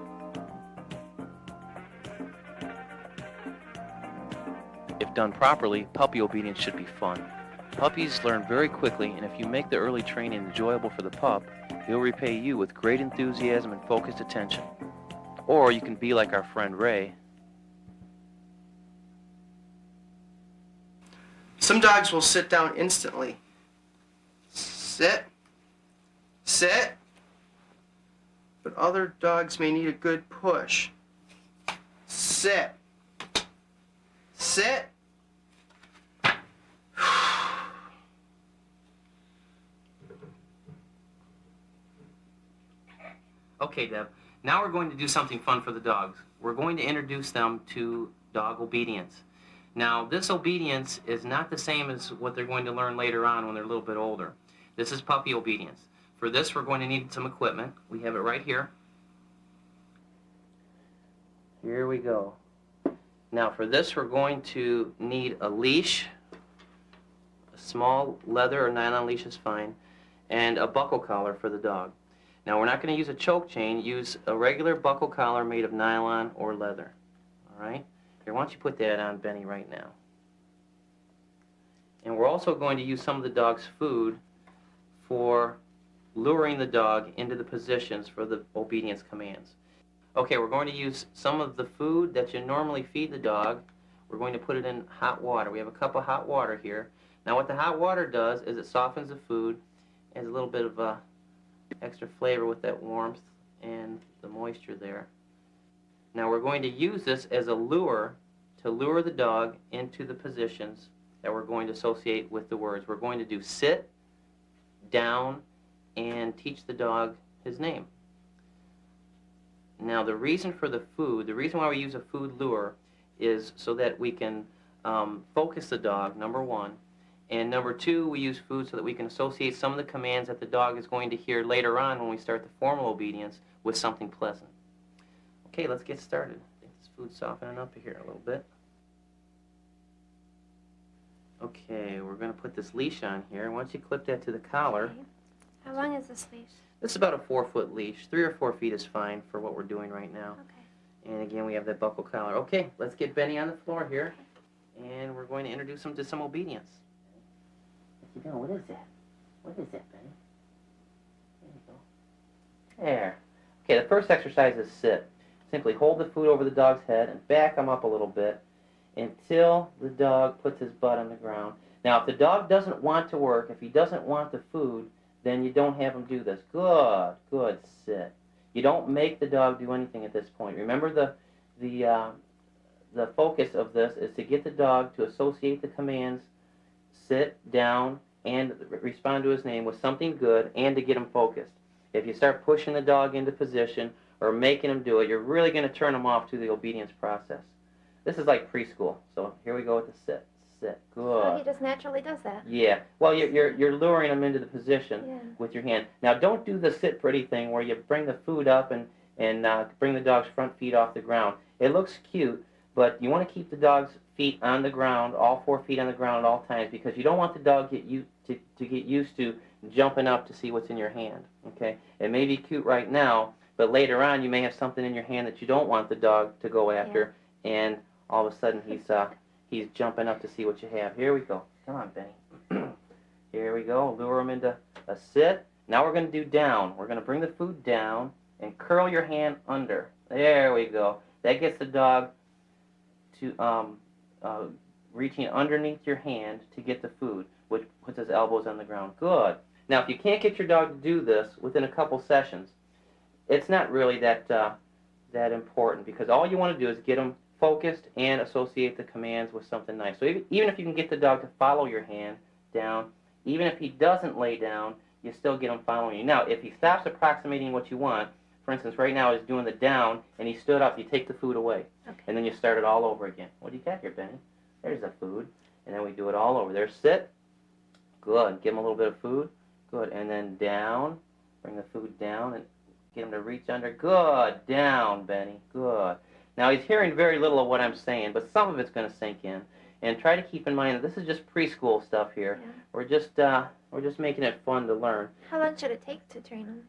Speaker 6: If done properly, puppy obedience should be fun. Puppies learn very quickly, and if you make the early training enjoyable for the pup, he'll repay you with great enthusiasm and focused attention. Or you can be like our friend Ray.
Speaker 8: Some dogs will sit down instantly. Sit. Sit. But other dogs may need a good push. Sit. Sit.
Speaker 5: Okay, Deb. Now we're going to do something fun for the dogs. We're going to introduce them to dog obedience. Now, this obedience is not the same as what they're going to learn later on when they're a little bit older. This is puppy obedience. For this, we're going to need some equipment. We have it right here. Here we go. Now, for this, we're going to need a leash. A small leather or nylon leash is fine. And a buckle collar for the dog. Now, we're not going to use a choke chain. Use a regular buckle collar made of nylon or leather. All right? Here, why don't you put that on Benny right now? And we're also going to use some of the dog's food for luring the dog into the positions for the obedience commands. Okay, we're going to use some of the food that you normally feed the dog. We're going to put it in hot water. We have a cup of hot water here. Now, what the hot water does is it softens the food, adds a little bit of extra flavor with that warmth and the moisture there. Now we're going to use this as a lure to lure the dog into the positions that we're going to associate with the words. We're going to do sit, down, and teach the dog his name. Now the reason for the food, the reason why we use a food lure is so that we can focus the dog, number one. And number two, we use food so that we can associate some of the commands that the dog is going to hear later on when we start the formal obedience with something pleasant. Okay, let's get started. I think this food's softening up here a little bit. Okay, we're going to put this leash on here. Once you clip that to the collar.
Speaker 7: Okay. How long is this leash?
Speaker 5: This is about a 4-foot leash. 3 or 4 feet is fine for what we're doing right now.
Speaker 7: Okay.
Speaker 5: And again, we have that buckle collar. Okay, let's get Benny on the floor here. And we're going to introduce him to some obedience. What you doing? What is that? What is that, Benny? There you go. There. Okay, the first exercise is sit. Simply hold the food over the dog's head and back him up a little bit until the dog puts his butt on the ground. Now, if the dog doesn't want to work, if he doesn't want the food, then you don't have him do this. Good, good, sit. You don't make the dog do anything at this point. Remember the focus of this is to get the dog to associate the commands sit, down, and respond to his name with something good and to get him focused. If you start pushing the dog into position or making him do it, you're really going to turn him off to the obedience process. This is like preschool. So here we go with the sit. Sit. Good.
Speaker 7: Oh, he just naturally does that.
Speaker 5: Yeah. Well, you're luring him into the position with your hand. Now, don't do the sit pretty thing where you bring the food up and bring the dog's front feet off the ground. It looks cute, but you want to keep the dog's feet on the ground, all 4 feet on the ground at all times, because you don't want the dog to get used to jumping up to see what's in your hand. Okay? It may be cute right now, but later on you may have something in your hand that you don't want the dog to go after, and all of a sudden he's jumping up to see what you have. Here we go. Come on, Benny. Here we go. Lure him into a sit. Now we're going to do down. We're going to bring the food down and curl your hand under. There we go. That gets the dog to reaching underneath your hand to get the food, which puts his elbows on the ground. Good. Now, if you can't get your dog to do this within a couple sessions, it's not really that important, because all you want to do is get him focused and associate the commands with something nice. So even if you can get the dog to follow your hand down, even if he doesn't lay down, you still get him following you. Now, if he stops approximating what you want, for instance, right now he's doing the down, and he stood up. You take the food away,
Speaker 7: Okay.
Speaker 5: and then you start it all over again. What do you got here, Benny? There's the food, and then we do it all over. There, sit. Good. Give him a little bit of food. Good. And then down. Bring the food down and get him to reach under. Good. Down, Benny. Good. Now he's hearing very little of what I'm saying, but some of it's going to sink in. And try to keep in mind that this is just preschool stuff here.
Speaker 7: Yeah.
Speaker 5: We're just making it fun to learn.
Speaker 7: How long should it take to train him?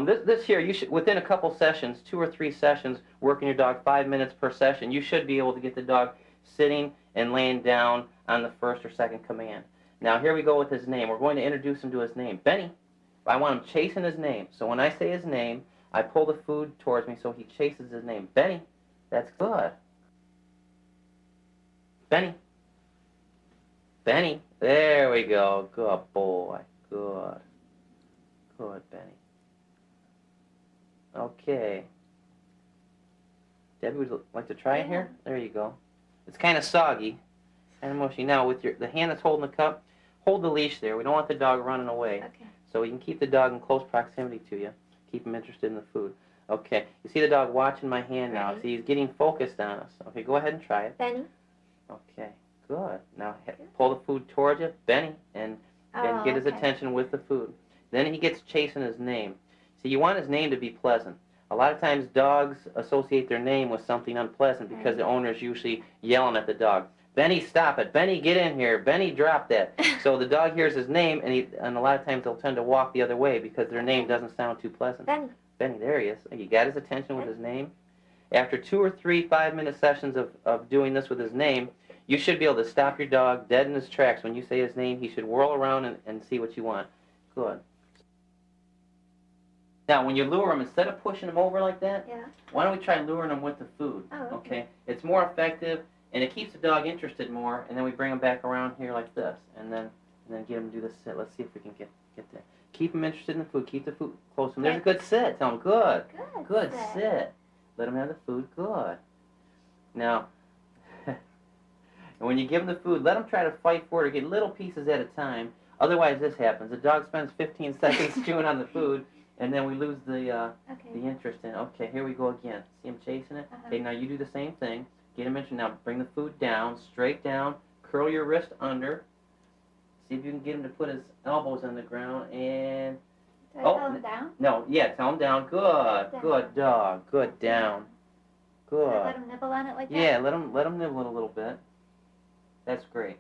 Speaker 5: This here, you should, within a couple sessions, 2 or 3 sessions, working your dog 5 minutes per session, you should be able to get the dog sitting and laying down on the first or second command. Now here we go with his name. We're going to introduce him to his name. Benny. I want him chasing his name. So when I say his name, I pull the food towards me so he chases his name. Benny. That's good. Benny. Benny. There we go. Good boy. Good. Good, Benny. Okay. Debbie, would you like to try it here? There you go. It's kind of soggy, kind of mushy. Now, with the hand that's holding the cup, hold the leash there. We don't want the dog running away.
Speaker 7: Okay.
Speaker 5: So we can keep the dog in close proximity to you. Keep him interested in the food. Okay. You see the dog watching my hand now.
Speaker 7: Right.
Speaker 5: See, he's getting focused on us. Okay, go ahead and try it.
Speaker 7: Benny?
Speaker 5: Okay. Good. Now, pull the food towards you, Benny, and get his
Speaker 7: okay.
Speaker 5: attention with the food. Then he gets chasing his name. See, you want his name to be pleasant. A lot of times dogs associate their name with something unpleasant because the owner's usually yelling at the dog. Benny, stop it. Benny, get in here. Benny, drop that. So the dog hears his name, and a lot of times they'll tend to walk the other way because their name doesn't sound too pleasant.
Speaker 7: Benny.
Speaker 5: Benny, there he is. You got his attention with his name. After 2 or 3 5-minute sessions of doing this with his name, you should be able to stop your dog dead in his tracks. When you say his name, he should whirl around and see what you want. Good. Now, when you lure him, instead of pushing him over like that,
Speaker 7: Yeah.
Speaker 5: why don't we try luring him with the food?
Speaker 7: Oh, okay.
Speaker 5: It's more effective, and it keeps the dog interested more, and then we bring him back around here like this, and then get him to do the sit. Let's see if we can get there. Keep him interested in the food. Keep the food close to him. There's a good sit. Tell him, good. Good, sit. Let him have the food. Good. Now, and when you give him the food, let him try to fight for it or get little pieces at a time. Otherwise, this happens. The dog spends 15 seconds chewing on the food, and then we lose the interest in it. Okay, here we go again. See him chasing it? Okay, now you do the same thing. Get him interested. Now bring the food down, straight down. Curl your wrist under. See if you can get him to put his elbows on the ground and...
Speaker 7: Do I tell him down?
Speaker 5: No, yeah, tell him down. Good.
Speaker 7: Down.
Speaker 5: Good dog. Good down.
Speaker 7: Do I
Speaker 5: Good.
Speaker 7: let him nibble on it like that?
Speaker 5: Yeah, let him nibble it a little bit. That's great.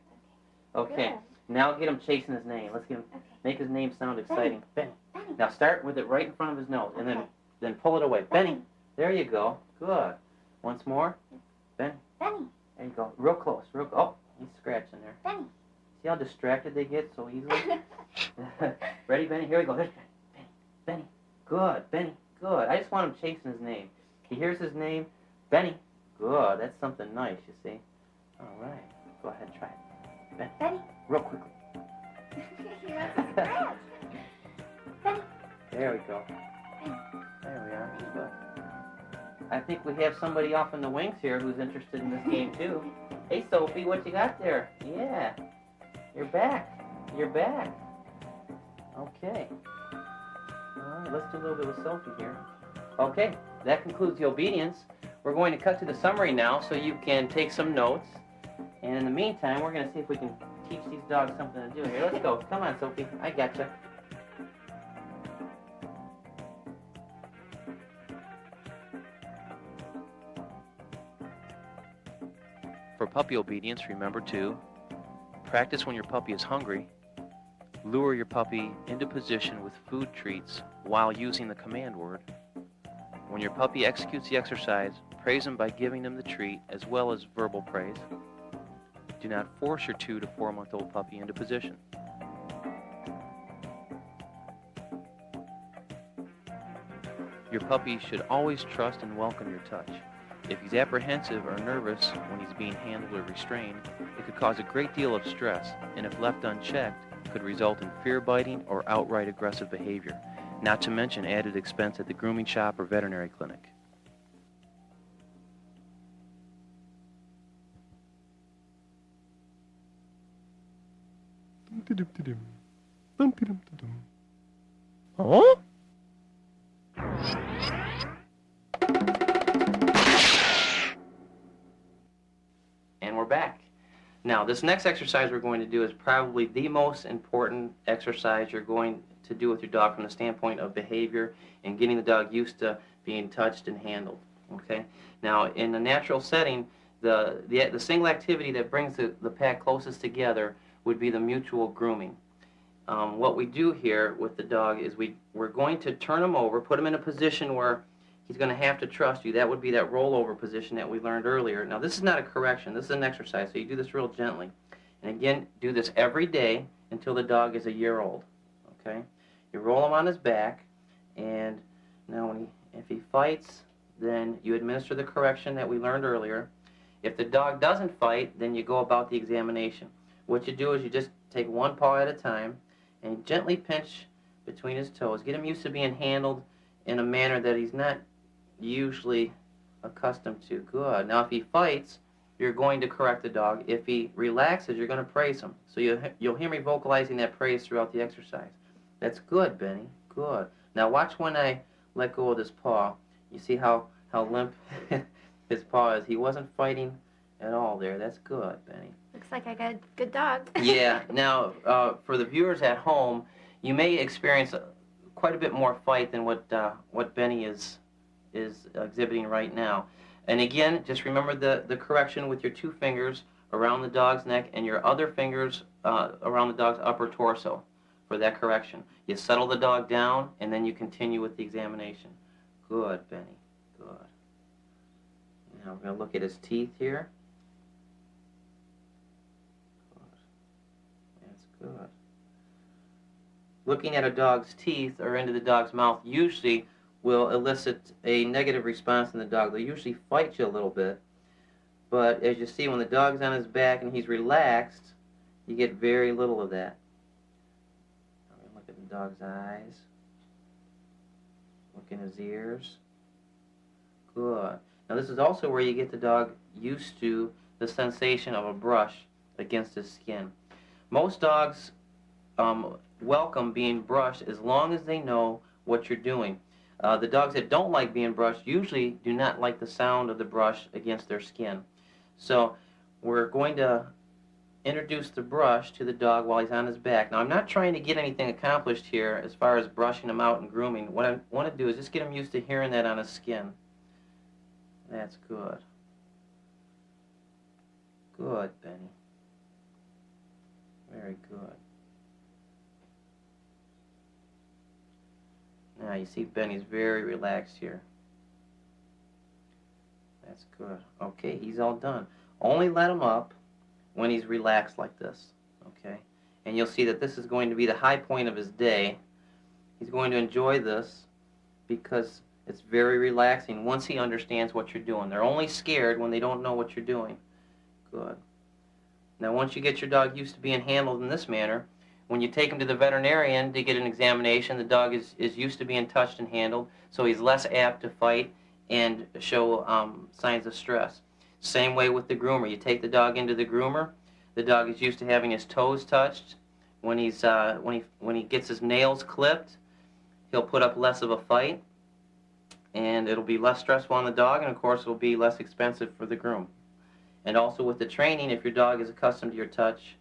Speaker 5: Okay.
Speaker 7: Good.
Speaker 5: Now get him chasing his name. Let's get him
Speaker 7: Okay.
Speaker 5: make his name sound exciting. Benny.
Speaker 7: Benny.
Speaker 5: Now start with it right in front of his nose, and
Speaker 7: Okay.
Speaker 5: then pull it away. Benny.
Speaker 7: Benny.
Speaker 5: There you go. Good. Once more. Benny.
Speaker 7: Benny.
Speaker 5: There you go. Real close. Oh, he's scratching there.
Speaker 7: Benny.
Speaker 5: See how distracted they get so easily? Ready, Benny? Here we go. There's Benny. Benny. Good. Benny. Good. I just want him chasing his name. He hears his name. Benny. Good. That's something nice, you see. All right. Go ahead and try it. Benny.
Speaker 7: Benny.
Speaker 5: Real quickly.
Speaker 7: He wants to scratch. Benny.
Speaker 5: There we go. There we are. Good. I think we have somebody off in the wings here who's interested in this game, too. Hey, Sophie, what you got there? Yeah. You're back. You're back. Okay. All right, let's do a little bit with Sophie here. Okay, that concludes the obedience. We're going to cut to the summary now so you can take some notes. And in the meantime, we're going to see if we can teach these dogs something to do here. Let's go. Come on, Sophie. I gotcha.
Speaker 6: For puppy obedience, remember to practice when your puppy is hungry, lure your puppy into position with food treats while using the command word. When your puppy executes the exercise, praise him by giving him the treat as well as verbal praise. Do not force your 2 to 4-month-old puppy into position. Your puppy should always trust and welcome your touch. If he's apprehensive or nervous when he's being handled or restrained, it could cause a great deal of stress, and if left unchecked, could result in fear biting or outright aggressive behavior, not to mention added expense at the grooming shop or veterinary clinic.
Speaker 1: Huh?
Speaker 5: Now, this next exercise we're going to do is probably the most important exercise you're going to do with your dog from the standpoint of behavior and getting the dog used to being touched and handled. Okay? Now, in a natural setting, the single activity that brings the pack closest together would be the mutual grooming. What we do here with the dog is we're going to turn him over, put him in a position where he's going to have to trust you. That would be that rollover position that we learned earlier. Now, this is not a correction. This is an exercise, so you do this real gently. And again, do this every day until the dog is a year old. Okay? You roll him on his back, and now if he fights, then you administer the correction that we learned earlier. If the dog doesn't fight, then you go about the examination. What you do is you just take one paw at a time and gently pinch between his toes. Get him used to being handled in a manner that he's not usually accustomed to. Good. Now, if he fights, you're going to correct the dog. If he relaxes, you're going to praise him. So you'll hear me vocalizing that praise throughout the exercise. That's good, Benny. Good. Now, watch when I let go of this paw. You see how limp his paw is. He wasn't fighting at all there. That's good, Benny.
Speaker 7: Looks like I got a good dog.
Speaker 5: Yeah. Now, for the viewers at home, you may experience quite a bit more fight than what Benny is exhibiting right now. And again, just remember the correction with your 2 fingers around the dog's neck and your other fingers around the dog's upper torso for that correction. You settle the dog down, and then you continue with the examination. Good, Benny. Good. Now we're going to look at his teeth here. Good. Looking at a dog's teeth or into the dog's mouth usually will elicit a negative response in the dog. They'll usually fight you a little bit, but as you see, when the dog's on his back and he's relaxed, you get very little of that. Look at the dog's eyes. Look in his ears. Good. Now this is also where you get the dog used to the sensation of a brush against his skin. Most dogs welcome being brushed as long as they know what you're doing. The dogs that don't like being brushed usually do not like the sound of the brush against their skin. So we're going to introduce the brush to the dog while he's on his back. Now, I'm not trying to get anything accomplished here as far as brushing him out and grooming. What I want to do is just get him used to hearing that on his skin. That's good. Good, Benny. Very good. Now you see Benny's very relaxed here. That's good. Okay, he's all done. Only let him up when he's relaxed like this. Okay? And you'll see that this is going to be the high point of his day. He's going to enjoy this because it's very relaxing once he understands what you're doing. They're only scared when they don't know what you're doing. Good. Now, once you get your dog used to being handled in this manner, when you take him to the veterinarian to get an examination, the dog is used to being touched and handled, so he's less apt to fight and show signs of stress. Same way with the groomer. You take the dog into the groomer, the dog is used to having his toes touched. When he gets his nails clipped, he'll put up less of a fight, and it'll be less stressful on the dog, and of course it'll be less expensive for the groom. And also with the training, if your dog is accustomed to your touch,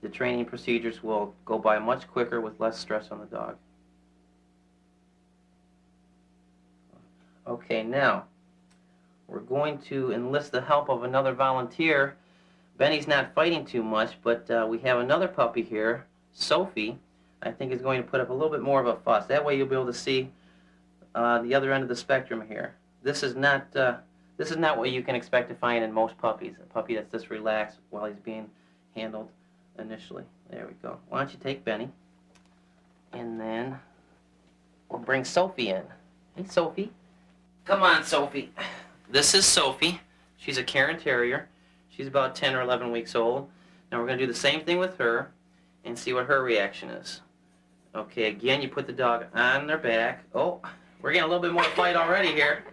Speaker 5: the training procedures will go by much quicker with less stress on the dog. Okay, now we're going to enlist the help of another volunteer. Benny's not fighting too much, but we have another puppy here, Sophie. I think is going to put up a little bit more of a fuss. That way you'll be able to see the other end of the spectrum here. This is not what you can expect to find in most puppies. A puppy that's just relaxed while he's being handled initially. There we go. Why don't you take Benny, and then we'll bring Sophie in. Hey, Sophie. Come on, Sophie. This is Sophie. She's a Cairn Terrier. She's about 10 or 11 weeks old. Now we're going to do the same thing with her and see what her reaction is. Okay, again, you put the dog on their back. Oh, we're getting a little bit more fight already here.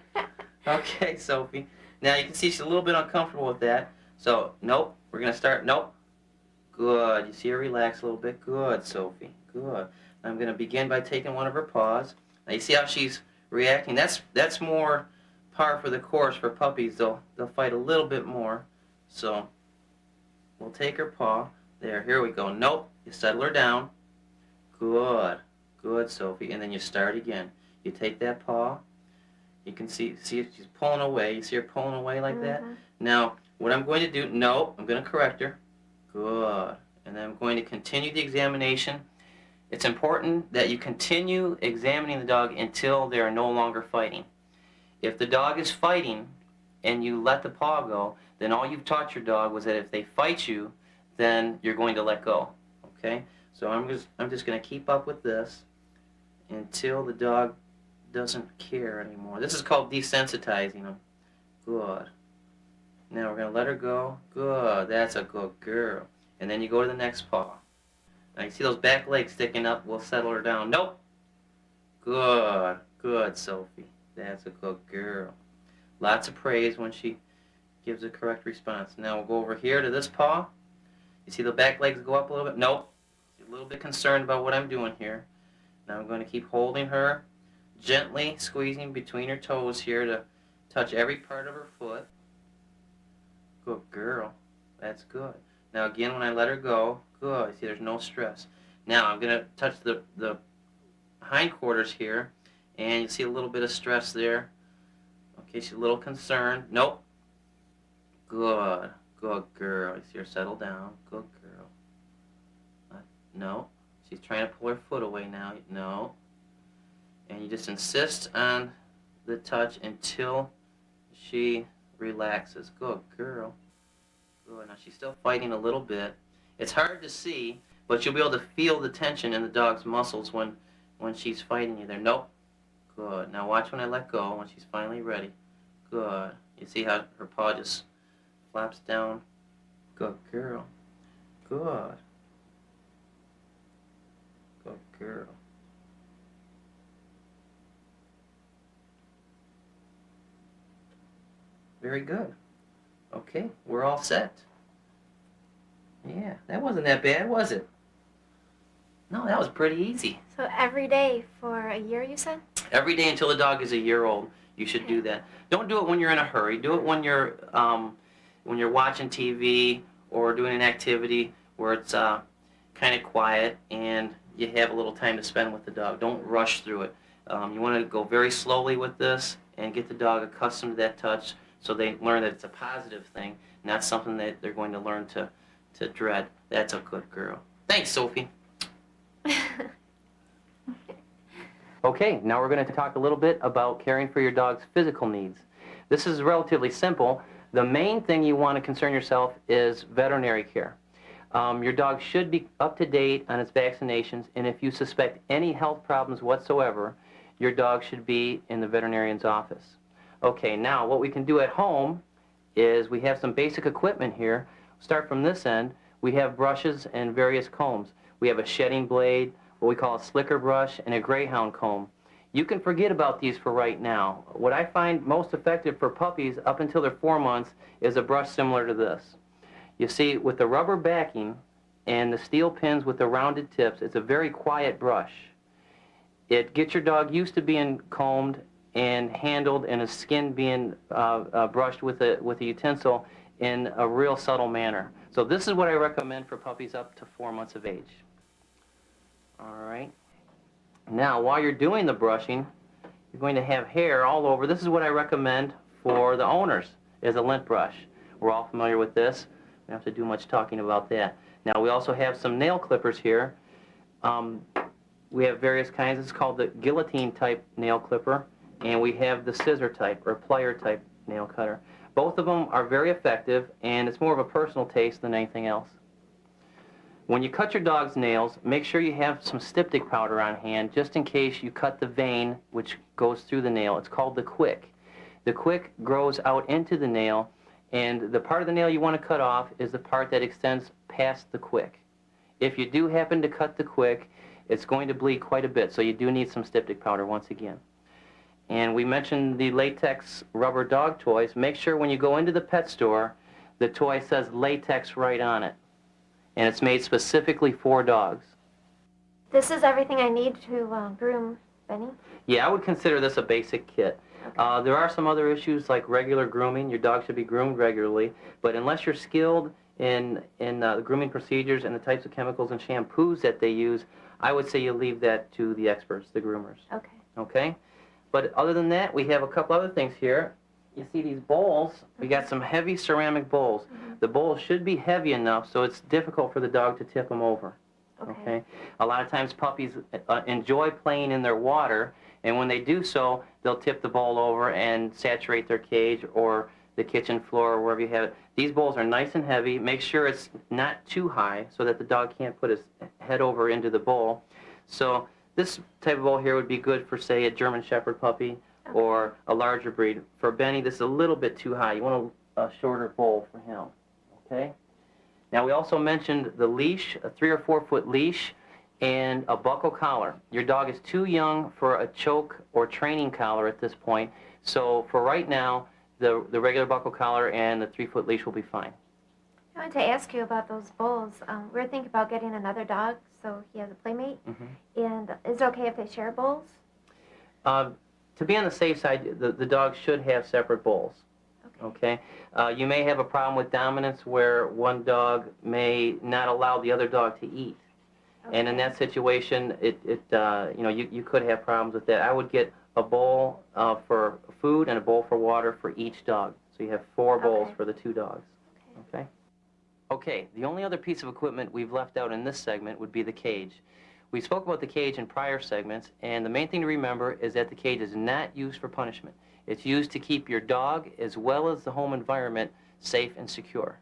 Speaker 5: Okay, Sophie. Now you can see she's a little bit uncomfortable with that. So, nope. We're going to start. Nope. Good. You see her relax a little bit? Good, Sophie. Good. I'm going to begin by taking one of her paws. Now you see how she's reacting? That's more par for the course for puppies. They'll fight a little bit more. So, we'll take her paw. There, here we go. Nope, you settle her down. Good, good, Sophie. And then you start again. You take that paw. You can see if she's pulling away. You see her pulling away like that? Now, what I'm going to do, no, I'm going to correct her. Good. And then I'm going to continue the examination. It's important that you continue examining the dog until they are no longer fighting. If the dog is fighting and you let the paw go, then all you've taught your dog was that if they fight you, then you're going to let go. Okay? So I'm just going to keep up with this until the dog doesn't care anymore. This is called desensitizing them. Good. Now we're going to let her go. Good. That's a good girl. And then you go to the next paw. Now you see those back legs sticking up. We'll settle her down. Nope. Good. Good, Sophie. That's a good girl. Lots of praise when she gives a correct response. Now we'll go over here to this paw. You see the back legs go up a little bit? Nope. She's a little bit concerned about what I'm doing here. Now I'm going to keep holding her, gently squeezing between her toes here to touch every part of her foot. Good girl. That's good. Now again, when I let her go, good. See, there's no stress. Now I'm going to touch the hindquarters here, and you see a little bit of stress there. Okay, she's a little concerned. Nope. Good. Good girl. You see her settle down. Good girl. No. She's trying to pull her foot away now. No. And you just insist on the touch until she relaxes. Good girl. Good. Now she's still fighting a little bit. It's hard to see, but you'll be able to feel the tension in the dog's muscles when she's fighting you there. Nope. Good. Now watch when I let go, when she's finally ready. Good. You see how her paw just flaps down? Good girl. Good. Good girl. Very good. Okay, we're all set. Yeah, that wasn't that bad, was it? No, that was pretty easy.
Speaker 7: So every day for a year, you said?
Speaker 5: Every day until the dog is a year old, you should do that. Don't do it when you're in a hurry. Do it when you're watching TV or doing an activity where it's kind of quiet and you have a little time to spend with the dog. Don't rush through it. You want to go very slowly with this and get the dog accustomed to that touch so they learn that it's a positive thing, not something that they're going to learn to dread. That's a good girl. Thanks, Sophie. Okay, now we're going to talk a little bit about caring for your dog's physical needs. This is relatively simple. The main thing you want to concern yourself is veterinary care. Your dog should be up to date on its vaccinations, and if you suspect any health problems whatsoever, your dog should be in the veterinarian's office. Okay, now what we can do at home is we have some basic equipment here. Start from this end. We have brushes and various combs. We have a shedding blade, what we call a slicker brush, and a greyhound comb. You can forget about these for right now. What I find most effective for puppies up until they're 4 months is a brush similar to this. You see, with the rubber backing and the steel pins with the rounded tips, it's a very quiet brush. It gets your dog used to being combed and handled and his skin being brushed with a utensil in a real subtle manner. So this is what I recommend for puppies up to 4 months of age. All right. Now, while you're doing the brushing, you're going to have hair all over. This is what I recommend for the owners, is a lint brush. We're all familiar with this. We don't have to do much talking about that. Now, we also have some nail clippers here. We have various kinds. It's called the guillotine type nail clipper, and we have the scissor type or plier type nail cutter. Both of them are very effective, and it's more of a personal taste than anything else. When you cut your dog's nails, make sure you have some styptic powder on hand just in case you cut the vein which goes through the nail. It's called the quick. The quick grows out into the nail, and the part of the nail you want to cut off is the part that extends past the quick. If you do happen to cut the quick, it's going to bleed quite a bit, so you do need some styptic powder once again. And we mentioned the latex rubber dog toys. Make sure when you go into the pet store, the toy says latex right on it. And it's made specifically for dogs.
Speaker 7: This is everything I need to groom Benny?
Speaker 5: Yeah, I would consider this a basic kit. There are some other issues like regular grooming. Your dog should be groomed regularly. But unless you're skilled in the grooming procedures and the types of chemicals and shampoos that they use, I would say you leave that to the experts, the groomers.
Speaker 7: Okay.
Speaker 5: Okay? But other than that, we have a couple other things here. You see these bowls? We got some heavy ceramic bowls. The bowls should be heavy enough so it's difficult for the dog to tip them over. Okay? A lot of times puppies enjoy playing in their water, and when they do so, they'll tip the bowl over and saturate their cage or the kitchen floor or wherever you have it. These bowls are nice and heavy. Make sure it's not too high so that the dog can't put his head over into the bowl. So this type of bowl here would be good for, say, a German Shepherd puppy or a larger breed. For Benny, this is a little bit too high. You want a shorter bowl for him. Okay? Now, we also mentioned the leash, a 3 or 4 foot leash, and a buckle collar. Your dog is too young for a choke or training collar at this point, so for right now, the regular buckle collar and the 3 foot leash will be fine.
Speaker 7: I wanted to ask you about those bowls. We're thinking about getting another dog, so he has a playmate. And is it okay if they share bowls?
Speaker 5: To be on the safe side, the dog should have separate bowls. Okay? You may have a problem with dominance where one dog may not allow the other dog to eat. And in that situation, you know, you could have problems with that. I would get a bowl for food and a bowl for water for each dog. So you have 4 bowls for the 2 dogs. Okay? Okay, the only other piece of equipment we've left out in this segment would be the cage. We spoke about the cage in prior segments, and the main thing to remember is that the cage is not used for punishment. It's used to keep your dog as well as the home environment safe and secure.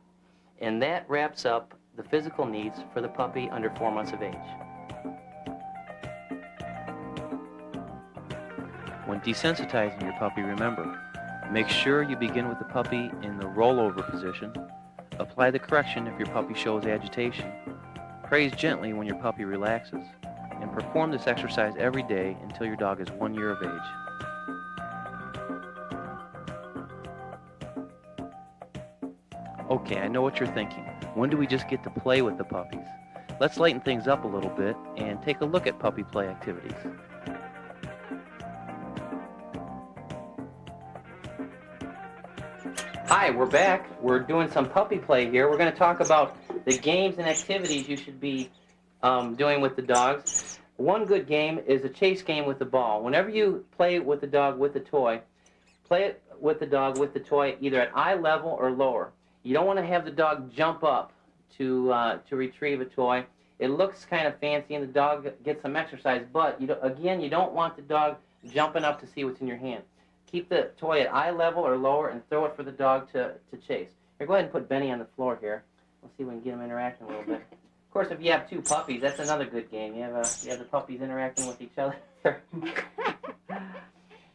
Speaker 5: And that wraps up the physical needs for the puppy under 4 months of age.
Speaker 6: When desensitizing your puppy, remember, make sure you begin with the puppy in the rollover position. Apply the correction if your puppy shows agitation. Praise gently when your puppy relaxes. And perform this exercise every day until your dog is 1 year of age. Okay, I know what you're thinking. When do we just get to play with the puppies? Let's lighten things up a little bit and take a look at puppy play activities.
Speaker 5: Hi, we're back. We're doing some puppy play here. We're going to talk about the games and activities you should be doing with the dogs. One good game is a chase game with the ball. Whenever you play with the dog with the toy, play it with the dog with the toy either at eye level or lower. You don't want to have the dog jump up to retrieve a toy. It looks kind of fancy and the dog gets some exercise, but you don't want the dog jumping up to see what's in your hand. Keep the toy at eye level or lower and throw it for the dog to chase. Here, go ahead and put Benny on the floor here. We'll see if we can get him interacting a little bit. Of course, if you have 2 puppies, that's another good game. You have the puppies interacting with each other.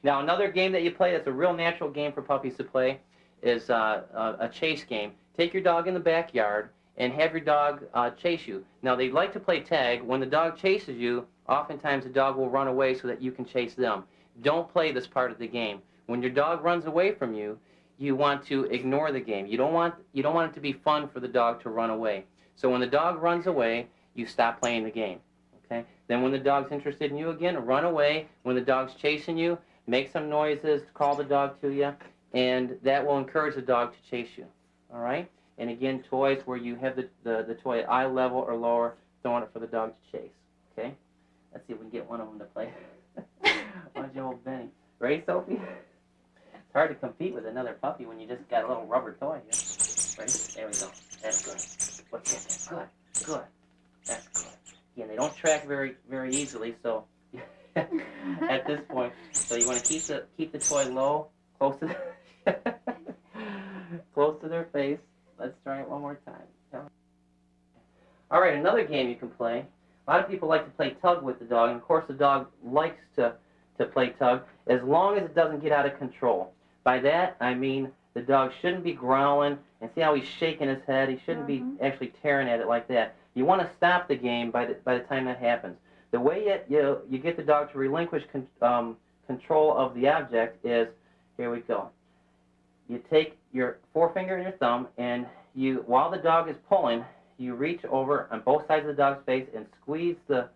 Speaker 5: Now, another game that you play that's a real natural game for puppies to play is a chase game. Take your dog in the backyard and have your dog chase you. Now, they like to play tag. When the dog chases you, oftentimes the dog will run away so that you can chase them. Don't play this part of the game. When your dog runs away from you, you want to ignore the game. You don't want it to be fun for the dog to run away. So when the dog runs away, you stop playing the game. Okay? Then when the dog's interested in you again, run away. When the dog's chasing you, make some noises, call the dog to you, and that will encourage the dog to chase you. All right? And again, toys where you have the toy at eye level or lower, throwing it for the dog to chase. Okay? Let's see if we can get one of them to play. Why don't you hold Benny? Ready, Sophie? It's hard to compete with another puppy when you just got a little rubber toy here. Ready? There we go. That's good. What's that? Good. Good. That's good. Again, they don't track very easily, so at this point, so you want to keep the toy low, close to their face. Let's try it one more time. All right, another game you can play. A lot of people like to play tug with the dog, and of course the dog likes to play tug as long as it doesn't get out of control. By that, I mean the dog shouldn't be growling, and see how he's shaking his head? He shouldn't be actually tearing at it like that. You want to stop the game by the time that happens. The way you get the dog to relinquish control of the object is, here we go. You take your forefinger and your thumb, and while the dog is pulling, you reach over on both sides of the dog's face and squeeze the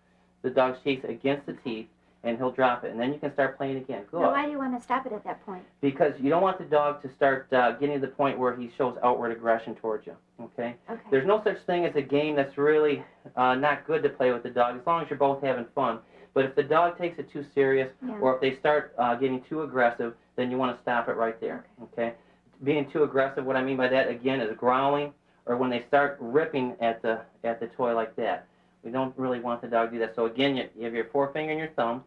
Speaker 5: dog's cheeks against the teeth, and he'll drop it, and then you can start playing again. Good.
Speaker 7: Now, why do you want to stop it at that point?
Speaker 5: Because you don't want the dog to start getting to the point where he shows outward aggression towards you, okay?
Speaker 7: Okay.
Speaker 5: There's no such thing as a game that's really not good to play with the dog, as long as you're both having fun. But if the dog takes it too serious,
Speaker 7: Yeah.
Speaker 5: or if they start getting too aggressive, then you want to stop it right there, okay? Being too aggressive, what I mean by that, again, is growling, or when they start ripping at the toy like that. We don't really want the dog to do that. So again, you have your forefinger and your thumb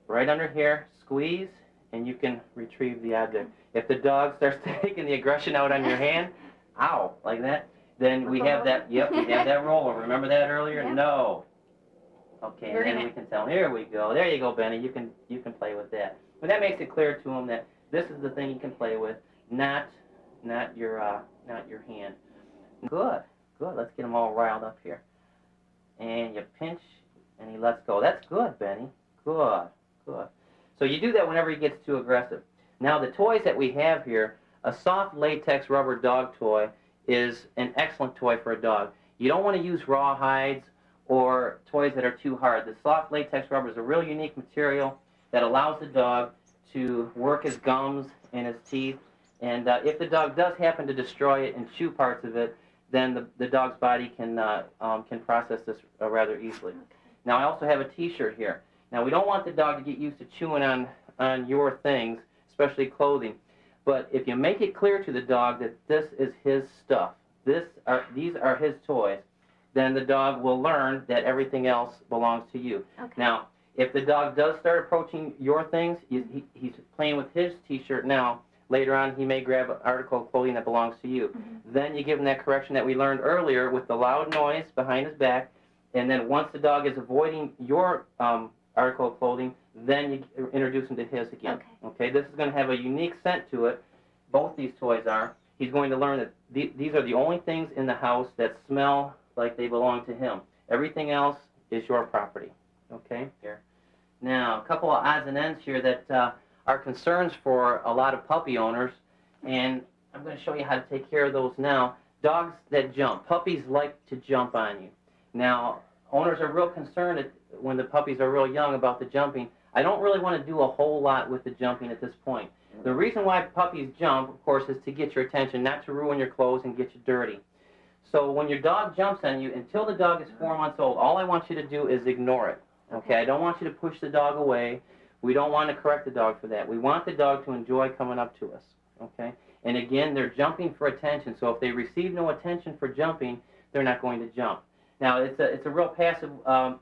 Speaker 5: right under here, squeeze, and you can retrieve the object. If the dog starts taking the aggression out on your hand, ow, like that, then we have that, yep, we have that roller. Remember that earlier?
Speaker 7: Yep.
Speaker 5: No. Okay, and then we can tell, here we go. There you go, Benny. You can play with that. But that makes it clear to him that this is the thing you can play with, not your hand. Good, good. Let's get him all riled up here. And you pinch, and he lets go. That's good, Benny. Good, good. So you do that whenever he gets too aggressive. Now the toys that we have here, a soft latex rubber dog toy is an excellent toy for a dog. You don't want to use raw hides or toys that are too hard. The soft latex rubber is a real unique material that allows the dog to work his gums and his teeth. And if the dog does happen to destroy it and chew parts of it, then the dog's body can process this rather easily. Now I also have a T-shirt here. Now we don't want the dog to get used to chewing on your things, especially clothing. But if you make it clear to the dog that this is his stuff, these are his toys, then the dog will learn that everything else belongs to you.
Speaker 7: Okay.
Speaker 5: Now, if the dog does start approaching your things, he's playing with his T-shirt now. Later on, he may grab an article of clothing that belongs to you.
Speaker 7: Mm-hmm.
Speaker 5: Then you give him that correction that we learned earlier with the loud noise behind his back. And then once the dog is avoiding your article of clothing, then you introduce him to his again.
Speaker 7: Okay.
Speaker 5: This is going to have a unique scent to it. Both these toys are. He's going to learn that these are the only things in the house that smell like they belong to him. Everything else is your property. Okay? Here. Now, a couple of odds and ends here that are concerns for a lot of puppy owners, and I'm going to show you how to take care of those now. Dogs that jump. Puppies like to jump on you. Now, owners are real concerned when the puppies are real young about the jumping. I don't really want to do a whole lot with the jumping at this point. The reason why puppies jump, of course, is to get your attention, not to ruin your clothes and get you dirty. So when your dog jumps on you, until the dog is 4 months old, all I want you to do is ignore it. Okay? I don't want you to push the dog away. We don't want to correct the dog for that. We want the dog to enjoy coming up to us. Okay? And again, they're jumping for attention. So if they receive no attention for jumping, they're not going to jump. Now, it's a real passive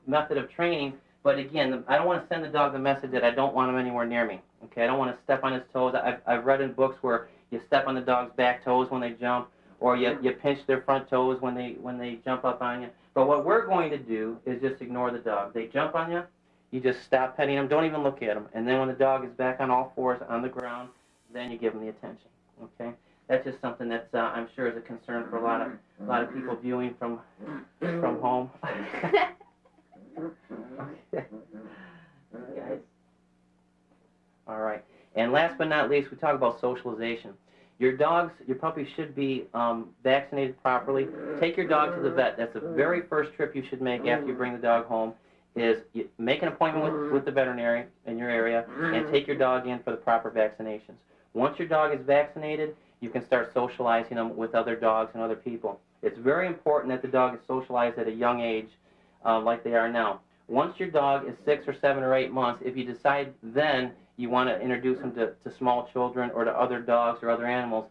Speaker 5: method of training, but again, I don't want to send the dog the message that I don't want him anywhere near me. Okay? I don't want to step on his toes. I've read in books where you step on the dog's back toes when they jump, or you pinch their front toes when they jump up on you. But what we're going to do is just ignore the dog. They jump on you, you just stop petting them, don't even look at them. And then when the dog is back on all fours on the ground, then you give them the attention. Okay? That's just something that's I'm sure is a concern for a lot of people viewing from home. Okay. Guys. All right. And last but not least, we talk about socialization. Your puppies should be vaccinated properly. Take your dog to the vet. That's the very first trip you should make after you bring the dog home, is you make an appointment with the veterinary in your area and take your dog in for the proper vaccinations. Once your dog is vaccinated, you can start socializing them with other dogs and other people. It's very important that the dog is socialized at a young age, like they are now. Once your dog is 6 or 7 or 8 months, if you decide then you want to introduce them to small children or to other dogs or other animals,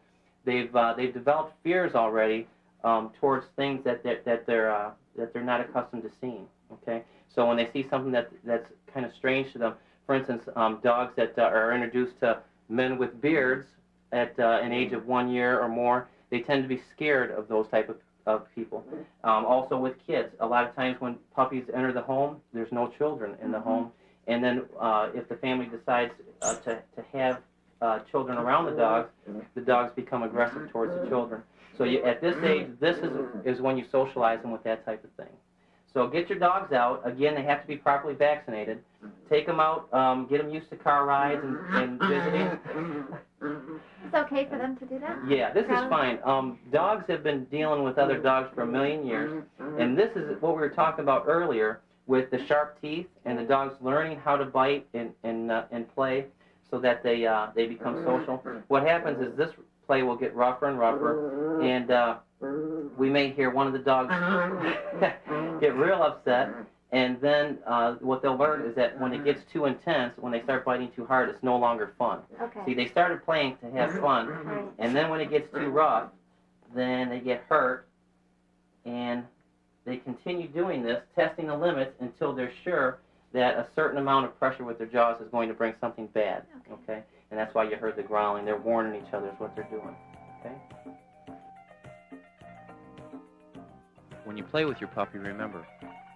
Speaker 5: they've developed fears already towards things that they're not accustomed to seeing. Okay, so when they see something that's kind of strange to them, for instance, dogs that are introduced to men with beards at an age of 1 year or more, they tend to be scared of those type of people. Also with kids, a lot of times when puppies enter the home, there's no children in the home. And then if the family decides to have children around the dogs become aggressive towards the children. So at this age, this is when you socialize them with that type of thing. So get your dogs out. Again, they have to be properly vaccinated. Take them out, get them used to car rides and visiting.
Speaker 7: It's okay for them to do that?
Speaker 5: Yeah, this is fine. Dogs have been dealing with other dogs for 1,000,000 years, and this is what we were talking about earlier. with the sharp teeth, and the dog's learning how to bite and play so that they become social. What happens is this play will get rougher and rougher, and we may hear one of the dogs get real upset, and then what they'll learn is that when it gets too intense, when they start biting too hard, it's no longer fun.
Speaker 7: Okay.
Speaker 5: See, they started playing to have fun,
Speaker 7: Right.
Speaker 5: and then when it gets too rough, then they get hurt, and they continue doing this, testing the limits until they're sure that a certain amount of pressure with their jaws is going to bring something bad, okay? And that's why you heard the growling. They're warning each other is what they're doing, okay?
Speaker 6: When you play with your puppy, remember,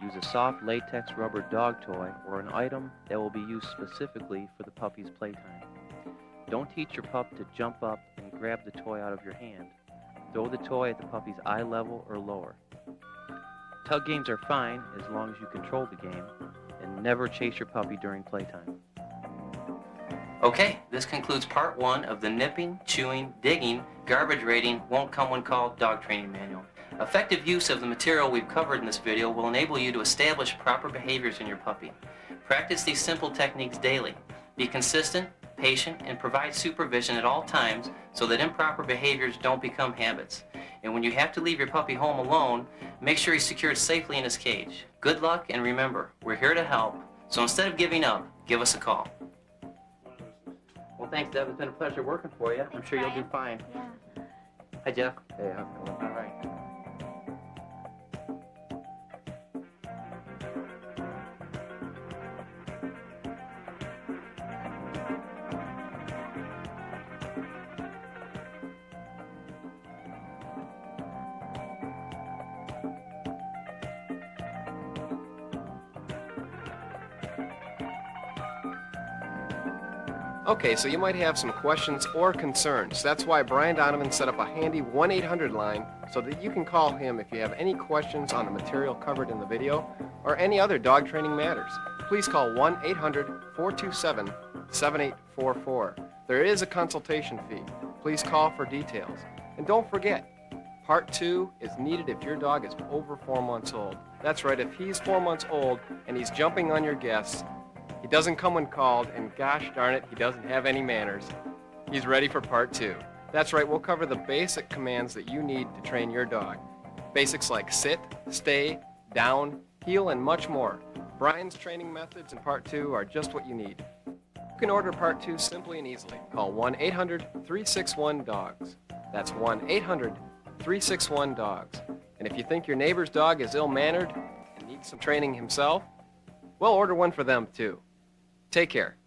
Speaker 6: use a soft latex rubber dog toy or an item that will be used specifically for the puppy's playtime. Don't teach your pup to jump up and grab the toy out of your hand. Throw the toy at the puppy's eye level or lower. Tug games are fine as long as you control the game, and never chase your puppy during playtime.
Speaker 5: Okay, this concludes part 1 of the Nipping, Chewing, Digging, Garbage Rating, Won't Come When Called Dog Training Manual. Effective use of the material we've covered in this video will enable you to establish proper behaviors in your puppy. Practice these simple techniques daily. Be consistent, patient, and provide supervision at all times so that improper behaviors don't become habits. And when you have to leave your puppy home alone, make sure he's secured safely in his cage. Good luck, and remember, we're here to help. So instead of giving up, give us a call. Well, thanks, Deb. It's been a pleasure working for you. I'm
Speaker 7: Thanks,
Speaker 5: sure you'll do
Speaker 7: Brian.
Speaker 5: fine.
Speaker 7: Yeah.
Speaker 5: Hi, Jeff.
Speaker 1: Hey, how's it going?
Speaker 5: All right.
Speaker 1: Okay, so you might have some questions or concerns. That's why Brian Donovan set up a handy 1-800 line so that you can call him if you have any questions on the material covered in the video or any other dog training matters. Please call 1-800-427-7844. There is a consultation fee. Please call for details. And don't forget, Part 2 is needed if your dog is over 4 months old. That's right, if he's 4 months old and he's jumping on your guests, he doesn't come when called, and gosh darn it, he doesn't have any manners, he's ready for Part 2. That's right, we'll cover the basic commands that you need to train your dog. Basics like sit, stay, down, heel, and much more. Brian's training methods in Part 2 are just what you need. You can order Part 2 simply and easily. Call 1-800-361-DOGS. That's 1-800-361-DOGS. And if you think your neighbor's dog is ill-mannered and needs some training himself, well, order one for them too. Take care.